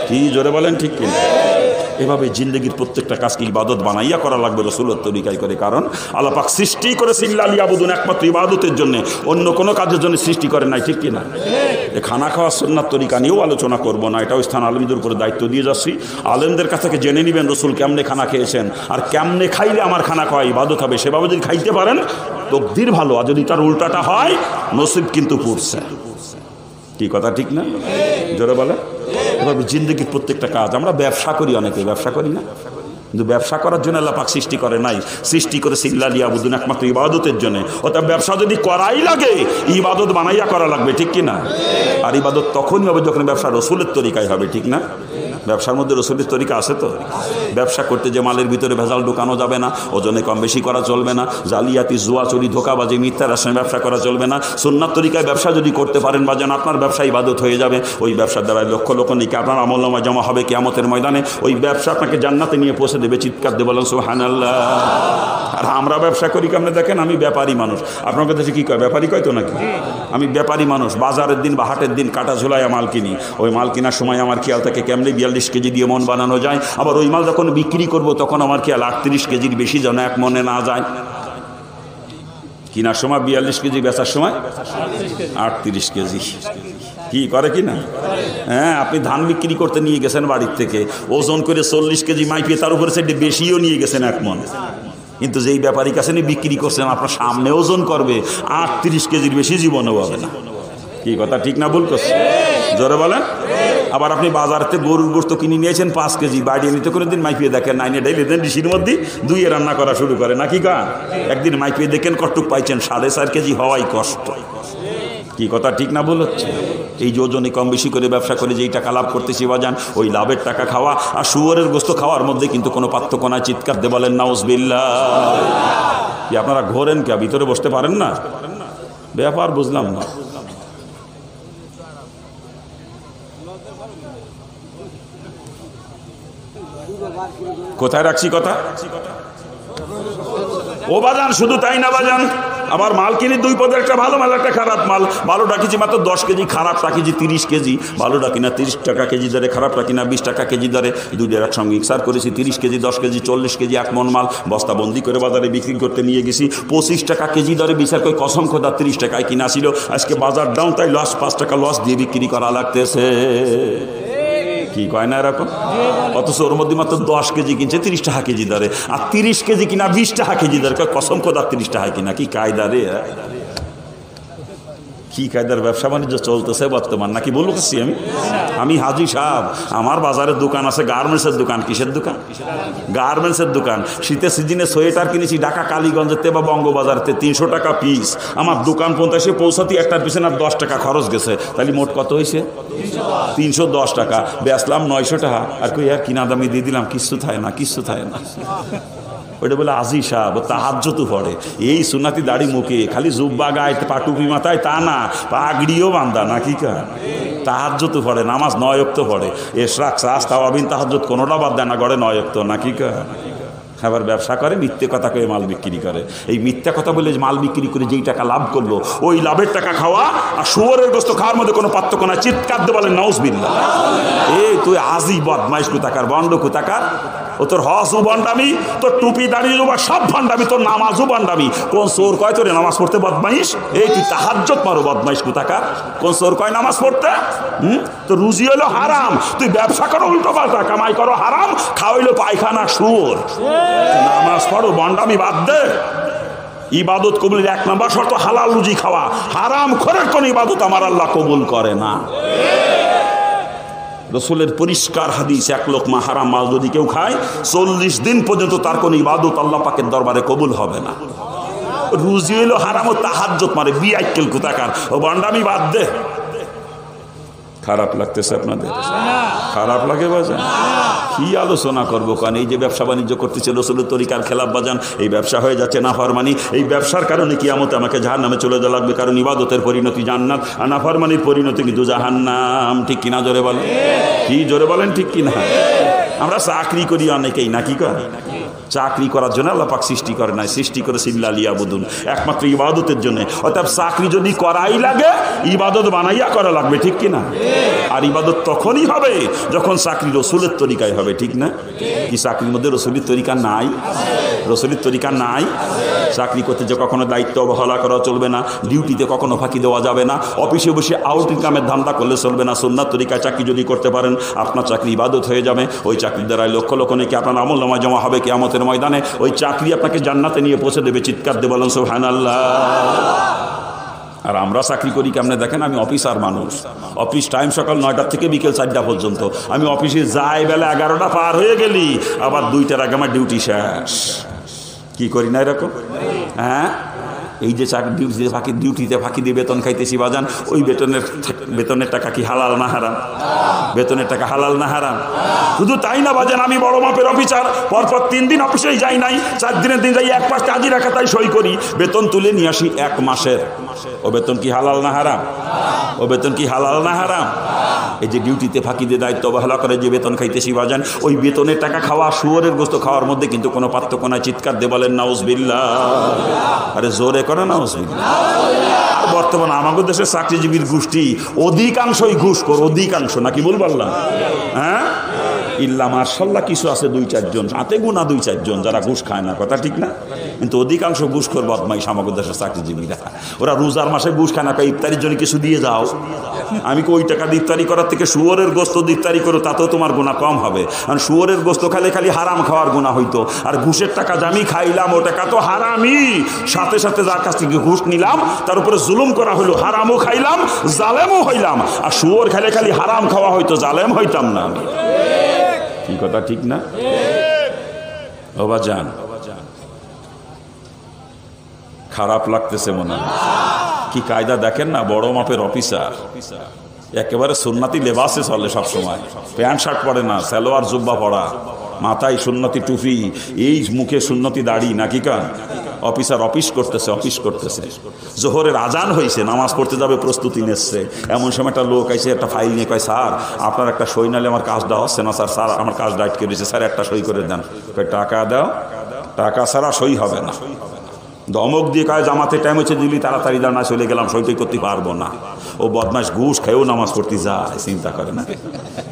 কি জোরে বলেন? ঠিক কিনা? এভাবে জিন্দগির প্রত্যেকটা কাজকে ইবাদত বানাইয়া করা লাগবে রসুলের তরিকায় করে। কারণ আল্লাহ পাক সৃষ্টি করেছে ইল্লা লিয়াবুদুন, একমাত্র ইবাদতের জন্য, অন্য কোনো কাজের জন্য সৃষ্টি করে নাই। ঠিক কিনা? এই খানা খাওয়ার সুন্নাত তরিকা নিয়েও আলোচনা করব না, এটাও স্থান আলেমদের উপরে দায়িত্ব দিয়ে যাচ্ছি। আলেমদের কাছ থেকে জেনে নেবেন রসুল কেমনে খানা খেয়েছেন, আর কেমনে খাইলে আমার খানা খাওয়া ইবাদত হবে। সেভাবে যদি খাইতে পারেন তকদির ভালো, আর যদি তার উল্টাটা হয় নসিব কিন্তু পড়ছে। কি কথা ঠিক না? জোরে বলে। এভাবে জিন্দগির প্রত্যেকটা কাজ, আমরা ব্যবসা করি, অনেকে ব্যবসা করি না, কিন্তু ব্যবসা করার জন্য আল্লাহ পাক সৃষ্টি করে নাই, সৃষ্টি করেছে ইল্লা লিয়াবুদুন, একমাত্র ইবাদতের জন্য। অর্থাৎ ব্যবসা যদি করাই লাগে, ইবাদত বানাইয়া করা লাগবে। ঠিক কিনা? আর ইবাদত তখনই হবে যখন ব্যবসা রসুলের তরিকায় হবে। ঠিক না? ব্যবসার মধ্যে রসুলের তরিকা আছে তো? ব্যবসা করতে যে মালের ভিতরে ভেজাল ঢোকানো যাবে না, ওজনে কম বেশি করা চলবে না, জালিয়াতি, জুয়া, চুরি, ধোকাবাজি, মিথ্যার আশ্রমে ব্যবসা করা চলবে না। সুন্নাত তরিকায় ব্যবসা যদি করতে পারেন বাজান, আপনার ব্যবসা ইবাদত হয়ে যাবে। ওই ব্যবসার দ্বারা লক্ষ লক্ষ নেকি আপনার আমলনামায় জমা হবে কিয়ামতের ময়দানে। ওই ব্যবসা আপনাকে জান্নাতে নিয়ে পৌঁছে দেবে। চিৎকার দিয়ে বলেন সুবহানাল্লাহ। আর আমরা ব্যবসা করি কেমনে দেখেন, আমি ব্যাপারী মানুষ। আপনার কাছে কি কয়, ব্যাপারী কয় তো নাকি? আমি ব্যাপারী মানুষ। বাজারের দিন বা হাটের দিন কাটা ঝোলায় মাল কিনি। ওই মাল কেনার সময় আমার খেয়াল থাকে কেমনি 42 কেজি দিয়ে মন বানানো যায়। আবার ওই মাল যখন বিক্রি করব তখন আমার খেয়াল 38 কেজির বেশি যেন এক মনে না যায়। কেনার সময় 42 কেজি, বেচার সময় 38 কেজি। কি করে কি না? হ্যাঁ, আপনি ধান বিক্রি করতে নিয়ে গেছেন বাড়ির থেকে, ওজন করে 40 কেজি মাইপিয়ে তার উপরে সেটি বেশিও নিয়ে গেছেন এক মন। কিন্তু যেই ব্যাপারীর কাছে নিয়ে বিক্রি করছেন আপনার সামনে ওজন করবে 38 কেজির বেশি, জীবনও হবে না। কি কথা ঠিক না ভুল করছে? জোরে বলেন। আবার আপনি বাজারতে গরুর গোশত কিনে নিয়েছেন 5 কেজি, বাড়ি নিতে কোনো দিন মাইপিয়ে দেখেন নাই, ডেইলি দেন ডিসির মধ্যে 2 রান্না করা শুরু করে নাকি গা? একদিন মাইপিয়ে দেখেন কটুক পাইছেন 4.5 কেজি হওয়াই কষ্ট। কি কথা ঠিক না ভুল হচ্ছে? এই যে ওজনে কম বেশি করে ব্যবসা করে যেই টাকা লাভ করতেছি বাজান, ওই লাভের টাকা খাওয়া আর শুয়োরের গোশত খাওয়ার মধ্যে কিন্তু কোনো পার্থক্য নাই। চিৎকার দিয়ে বলেন নাউজুবিল্লাহ। কি আপনারা ঘোরেন কে? ভিতরে বসতে পারেন না? ব্যাপার বুঝলাম না। কোথায় রাখছি কথা? ও বাজান, শুধু তাই না বাজান, আবার মাল কিনি 2 পদের, একটা ভালো মাল একটা খারাপ মাল। ভালোটা কিনছি মাত্র 10 কেজি, খারাপটা কিনছি 30 কেজি। ভালোটা কিনা 30 টাকা কেজি দরে, খারাপটা কিনা 20 টাকা কেজি দরে। দুইটার একসঙ্গে মিক্সার করেছি। 30 কেজি, 10 কেজি, 40 কেজি এক মন মাল বস্তা বন্দি করে বাজারে বিক্রি করতে নিয়ে গেছি। 25 টাকা কেজি দরে বিচার করে কসম খোদা 30 টাকায় কিনা ছিল। আজকে বাজার ডাউন, তাই লস, 5 টাকা লস দিয়ে বিক্রি করা লাগতেছে। কি কয় না এরকম? অথচ ওর মধ্যে মাত্র 10 কেজি কিনছে 30 টাকা কেজি দরে, আর 30 কেজি কিনা 20 টাকা কেজি দরে। কসম খোদা 30 টাকা কিনা। কি কায়দা রে! কি কায়দার ব্যবসা বাণিজ্য চলতেছে বর্তমান, নাকি বলছি আমি হাজি সাহেব। আমার বাজারের দোকান আছে, গার্মেন্টসের দোকান। কিসের দোকান? গার্মেন্টসের দোকান। শীতের সিজনে সোয়েটার কিনেছি ঢাকা কালীগঞ্জের বা বঙ্গবাজারতে 300 টাকা পিস। আমার দোকান পৌঁছাতে পৌঁছাতে একটার পিছনে 10 টাকা খরচ গেছে। তাহলে মোট কত হয়েছে? 310 টাকা। বেচলাম 900 টাকা। আর কই আর কিনা দামি দিয়ে দিলাম, কিচ্ছু থাকে না, কিচ্ছু থাকে না। ওইটা বলে আজি সাহেব তাহাজ্জুদ পড়ে। এই সুন্নাতি দাড়ি মুখে, খালি জুব্বা গায়ে, পাটুপি মাথায় তা না, পাগড়িও বান্ধা নাকি কা। তাহাজ্জুদ পড়ে, নামাজ 9 ওয়াক্ত পড়ে। ইশরাক, সাস, তাওয়াবিন, তাহাজ্জুদ কোনোটা বাদ দেয় না, গড়ে 9 ওয়াক্ত নাকি কা। আবার ব্যবসা করে, মিথ্যে কথা কয়ে মাল বিক্রি করে। এই মিথ্যা কথা বলে মাল বিক্রি করে যেই টাকা লাভ করলো, ওই লাভের টাকা খাওয়া আর শুয়োরের গোশত খাওয়ার মধ্যে কোনো পার্থক্য না। চিৎকার দিয়ে বলেন নাউজুবিল্লাহ। এই তুই আজি বদমাইশ কোথাকার, বন্ড কোথাকার। ও তোর হসও ভণ্ডামি, তোর টুপি দাঁড়িয়ে যাবো সব ভণ্ডামি, তোর নামাজও ভণ্ডামি। কোন চোর কয় তোরে নামাজ পড়তে বদমাইশ? এই তুই তাহাজ্জুদ মারো বদমাইশ কোথাকার। কোন চোর কয় নামাজ পড়তে? তো রুজি হলো হারাম, তুই ব্যবসা করো উল্টো পাল্টা, কামাই করো হারাম, খাওয়াইলো পায়খানা শুয়োর। নামাজ পড়ো, ভণ্ডামি বাদ দে। ইবাদত কবুলের 1 নম্বর শর্ত হালাল রুজি খাওয়া। হারাম খোরের কোন ইবাদত আমার আল্লাহ কবুল করে না। রসুলের পরিষ্কার হাদিস, 1 লোকমা হারাম মাল যদি কেউ খায় 40 দিন পর্যন্ত তার কোন ইবাদত আল্লাহ পাকের দরবারে কবুল হবে না। রুজি হইলো হারাম ও তাহাজ্জুদ মারে, বিআইকেল কোথাকার। ও ভণ্ডামি বাদ দে। খারাপ লাগতেছে আপনাদের? খারাপ লাগে বাজান? কি আলোচনা করবো কারণ এই যে ব্যবসা বাণিজ্য করতেছে রসুলের তরিকার খেলাফ বাজান, এই ব্যবসা হয়ে যাচ্ছে নাফরমানি। এই ব্যবসার কারণে কিয়ামতে আমাকে জাহান্নামে চলে যাওয়া লাগবে, কারণ ইবাদতের পরিণতি জান্নাত আর নাফরমানির পরিণতি কিন্তু জাহান্নাম। ঠিক কিনা জোরে বলেন? কি জোরে বলেন ঠিক কিনা? আমরা চাকরি করি অনেকেই, নাকি করে? চাকরি করার জন্য আল্লাহ পাক সৃষ্টি করে নাই, সৃষ্টি করে সিল্লা লিয়াবুদুন, একমাত্র ইবাদতের জন্য। অর্থাৎ চাকরি যদি করাই লাগে ইবাদত বানাইয়া করা লাগবে, ঠিক কিনা? আর ইবাদত তখনই হবে যখন চাকরি রসুলের তরিকায় হবে, ঠিক না? কি চাকরির মধ্যে রসুলের তরিকা নাই? রসুলের তরিকা নাই। চাকরি করতে যে কখনো দায়িত্ব অবহেলা করা চলবে না, ডিউটিতে কখনো ফাঁকি দেওয়া যাবে না, অফিসে বসে আউট ইনকামের ধান্দা করলে চলবে না। সুন্নাত তরিকায় চাকরি যদি করতে পারেন আপনার চাকরি ইবাদত হয়ে যাবে। ওই চাকরির দ্বারাই লক্ষ লক্ষ নেকি আপনার আমলনামায় জমা হবে কিয়ামতের ময়দানে। ওই চাকরি আপনাকে জান্নাতে নিয়ে পৌঁছে দেবে। চিৎকার দিয়ে বলেন সুবহানাল্লাহ। আর আমরা চাকরি করি কেমনে দেখেন? আমি অফিসার মানুষ, অফিস টাইম সকাল 9টা থেকে বিকেল 4টা পর্যন্ত। আমি অফিসে যাই বেলা 11টা পার হয়ে গেলি, আবার 2টার আগে আমার ডিউটি শেষ। কি করি না এরকম? হ্যাঁ, এই যে ডিউটিতে ফাঁকি দিয়ে বেতন খাইতেছি বাজান, ওই বেতনের টাকা কি হালাল না হারাম? বেতনের টাকা হালাল না হারাম? শুধু তাই না বাজান, আমি বড় মাপের অফিসার, পরপর 3 দিন অফিসেই যাই নাই, 4 দিনের দিন যাই, 1 মাস হাজিরা খাতায় সই করি, বেতন তুলে নিয়ে আসি 1 মাসের। ও বেতন কি হালাল না হারাম? ও বেতন কি হালাল না হারাম? এই যে ডিউটিতে ফাঁকি দিয়ে দায়িত্ব অবহেলা করে যে বেতন খাইতেছি বাজান, ওই বেতনের টাকা খাওয়া শুয়োরের গোস্ত খাওয়ার মধ্যে কিন্তু কোনো পার্থক্য নাই। চিৎকার দিয়ে বলেন নাউজুবিল্লাহ। আরে জোরে করে নাউজুবিল্লাহ। আর বর্তমানে আমাদের দেশের চাকরিজীবীর গোষ্ঠী অধিকাংশই ঘুষখোর, অধিকাংশ, নাকি বল পারলাম? হ্যাঁ, ইল্লা মার্শাল্লাহ কিছু আছে 2-4 জন, হাতে গোনা 2-4 জন যারা ঘুষ খায় না, কথা ঠিক না? কিন্তু অধিকাংশ ঘুষখোর বদমাইশ আমাদের দেশের চাকরিজীবীরা। ওরা রোজার মাসে ঘুষ খায় না, ইফতারির জন্য কিছু দিয়ে যাও। আমি ওই টাকা দিয়ে ইফতারি করার থেকে শুয়োরের গোস্ত দিয়ে ইফতারি করো, তাতেও তোমার গুনাহ কম হবে। কারণ শুয়োরের গোস্ত খালি হারাম খাওয়ার গুনাহ হইতো, আর ঘুষের টাকা যে আমি খাইলাম ও টাকা তো হারামই। সাথে সাথে যার কাছ থেকে ঘুষ নিলাম তার উপরে জুলুম করা হলো, হারামও খাইলাম, জালেমও হইলাম। আর শুয়োর খালি হারাম খাওয়া হইতো, জালেম হইতাম না আমি। কি কথা ঠিক না? ও বাজান, খারাপ লাগতেছে মনে হয়। কি কায়দা দেখেন না, বড় মাপের অফিসার, একেবারে সুন্নতি লেবাসে চলে সবসময়, প্যান্ট শার্ট পরে না, সালোয়ার জুব্বা পরা, মাথায় সুন্নতি টুপি, এই মুখে সুন্নতি দাড়ি, নাকি কান? অফিসার অফিস করতেছে। জোহরের আজান হয়েছে, নামাজ পড়তে যাবে, প্রস্তুতি নিচ্ছে। এমন সময় একটা লোক আইসে একটা ফাইল নিয়ে কয়, স্যার আপনার একটা সই নালে আমার কাজটা হচ্ছে না। স্যার আমার কাজটা আটকে রয়েছে, স্যার একটা সই করে দেন। টাকা দাও, টাকা ছাড়া সই হবে না। ধমক দিয়ে কয় জামাতে টাইম হচ্ছে, দিলি তাড়াতাড়ি দাও, না চলে গেলাম, সইটাই করতে পারবো না। ও বদমাইশ ঘুষ খেয়েও নামাজ পড়তে যায়, চিন্তা করে না?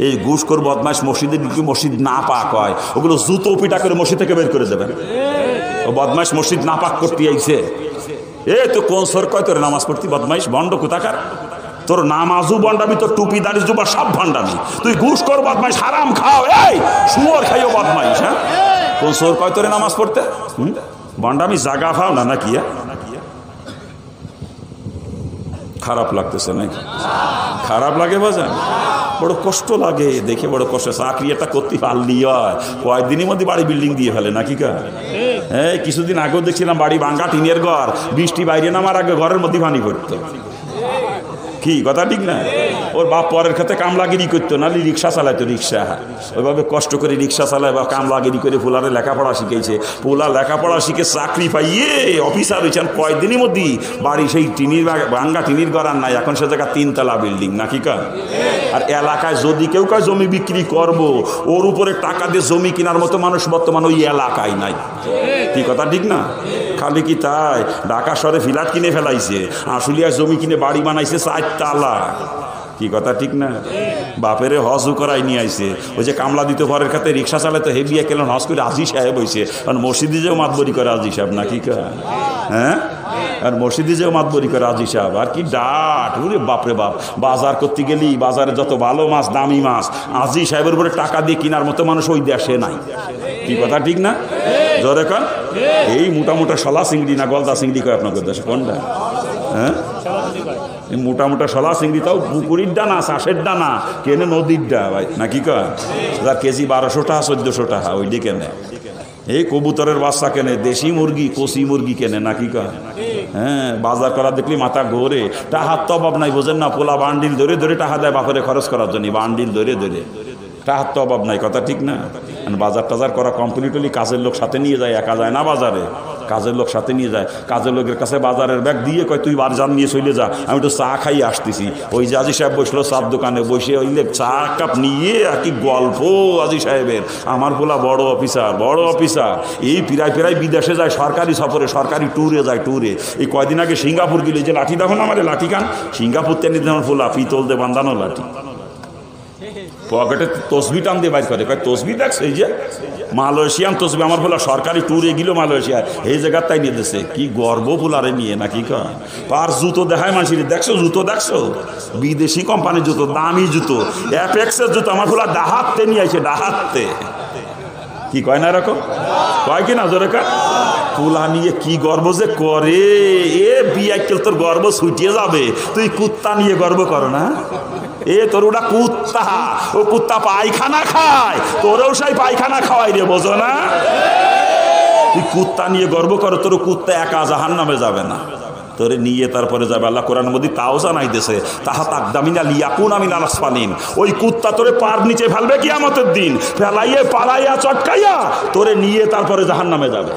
এই ঘুষখোর বদমাইশ মসজিদে ঢুকে মসজিদ না পাক হয়, ওগুলো জুতো পিটা করে মসজিদ থেকে বের করে দেবেন। ও বদমাইশ মসজিদ না পাক করতে আইছে, তো কোন সর কয় তোর নামাজ পড়তে? বদমাইশ ভণ্ড কোথাকার, তোর নামাজও ভণ্ডামি, তোর টুপি দাড়ি জুবা সব ভণ্ডামি। তুই ঘুষখোর বদমাইশ, হারাম খাও, এই শুয়োর খাইও বদমাইশ। হ্যাঁ, কোন সর কয় তোরে নামাজ পড়তে? ভণ্ডামি জাগা পাও না নাকি? খারাপ লাগতেছে নাকি? খারাপ লাগে বাজান, বড় কষ্ট লাগে দেখে, বড় কষ্ট। চাকরি একটা করতে পারলি হয়, কয়েকদিনের মধ্যে বাড়ি বিল্ডিং দিয়ে ফেলে, নাকি কা? হ্যাঁ, কিছুদিন আগেও দেখছিলাম বাড়ি ভাঙ্গা, টিনের ঘর, বৃষ্টি বাইরে নামার আগে ঘরের মধ্যে পানি পড়তো। কি কথা ঠিক না? ওর বাপ পরের ক্ষেত্রে কামলাগিরি করতো, নালি রিক্সা চালাইতো, রিক্সা ওইভাবে কষ্ট করে রিক্সা চালায় বা কামলাগিরি করে পোলারে লেখাপড়া শিখেছে। পোলা লেখাপড়া শিখে চাকরি পাইয়ে অফিসার হয়েছেন, কয়েকদিনের মধ্যেই বাড়ি সেই টিনির ভাঙ্গা টিনির ঘর আর নাই, এখন সে জায়গা 3 তলা বিল্ডিং, নাকি কা? আর এলাকায় যদি কেউ কাজ জমি বিক্রি করবো, ওর উপরে টাকা দিয়ে জমি কেনার মতো মানুষ বর্তমান ওই এলাকায় নাই। কি কথা ঠিক না? খালি কি তাই, ঢাকা শহরে ফ্ল্যাট কিনে ফেলাইছে, আশুলিয়ায় জমি কিনে বাড়ি বানাইছে 4 তালা। কি কথা ঠিক না? বাপেরে হজও করাই নিয়ে আইছে। ওই যে কামলা দিতে পরের খাতে রিক্সা চালাতে হেবিয়া কেন হজ করে আজি সাহেব হয়েছে, কারণ মসজিদে যেও মাতবরি করে আজি সাহেব, নাকি কা? হ্যাঁ, আর মসজিদে যেও মাতবরি করে আজি সাহেব। আর কি ডাট, ওরে বাপরে বাপ, বাজার করতে গেলি বাজারে যত ভালো মাছ, দামি মাছ, আজি সাহেবের উপরে টাকা দিয়ে কেনার মতো মানুষ ওই দেশে নাই। কি কথা ঠিক না? জোরে কন। এই মোটা মোটা শলা চিংড়ি না গলদা চিংড়ি কয় আপনাদের দেশে, কোনটা? হ্যাঁ, মোটা মোটা শলা চিংড়ি, তাও পুকুরির ডানা, চাষের ডানা, কেনে নদীর ডা ভাই, নাকি কয়? যার কেজি 1200 টাকা 1400 টাকা, ওইটি কেনে। এই কবুতরের বাচ্চা কেনে, দেশি মুরগি, কষি মুরগি কেনে, নাকি কয়? হ্যাঁ, বাজার করা দেখলি মাথা ঘোরে। টাহার তো অভাব নাই, বোঝেন না? পোলা বান্ডিল ধরে ধরে টাকা দেয় বাপরে খরচ করার জন্য, বান্ডিল ধরে ধরে। টাহার তো অভাব নাই, কথা ঠিক না? বাজার টাজার করা কমপ্লিট হলি কাজের লোক সাথে নিয়ে যায়, একা যায় না বাজারে, কাজের লোক সাথে নিয়ে যায়। কাজের লোকের কাছে বাজারের ব্যাগ দিয়ে কয় তুই বাজার নিয়ে চলে যা, আমি একটু চা খাই আসতেছি। ওই যে আজি সাহেব বসলো চার দোকানে, বসে হইলে চা কাপ নিয়ে আর কি গল্প আজি সাহেবের। আমার পোলা বড় অফিসার, বড় অফিসার, এই প্রায় বিদেশে যায়, সরকারি সফরে, সরকারি ট্যুরে যায়, ট্যুরে। এই কয়দিন আগে সিঙ্গাপুর গেলে, যে লাঠি দেখো না আমার লাঠি কান, সিঙ্গাপুর তেমনি আমার পোলা পিতল দিয়ে বান্ধানো লাঠি, পকেটে তসবি টান দিয়ে বাইর করে, কয় তসবি দেখছে, এই যে মালয়েশিয়ান তসবি। আমার বলা সরকারি ট্যুরে গেল মালয়েশিয়া, এই জায়গার তাই নিয়ে দিচ্ছে। কি গর্ব পোলারে নিয়ে, নাকি কয়? পার জুতো দেখায় মানুষের, দেখছো জুতো, দেখছো বিদেশি কোম্পানির জুতো, দামি জুতো, অ্যাপেক্সের জুতো, আমার বলা ডাহাতে নিয়ে আসে, ডাহাতে। কি কয় না এরকম? কয় কি না জোরে কয়? পোলা নিয়ে কি গর্ব যে করে, এ বিয়াক্কেল তোর গর্ব ছুটিয়ে যাবে। তুই কুত্তা নিয়ে গর্ব করো না? এ তোর ওটা কুত্তা, ও কুত্তা পায়খানা খায়, তোরেও সেই পায়খানা খাওয়াই রে, বোঝো না? তুই কুত্তা নিয়ে গর্ব করো, তোর কুত্তা একা জাহান্নামে যাবে না। তোরে নিয়ে তারপরে যাবে। আল্লাহ কোরআনের মধ্যে তাও জানাইতেছে, তাহা তাকদামিনা লিয়াকুনা মিনাল আসফালিন, ওই কুত্তা তোরে পার নিচে ফেলবে কিয়ামতের দিন, ফেলাইয়ে পালাইয়া চটকাইয়া তোরে নিয়ে তারপরে জাহান্নামে যাবে।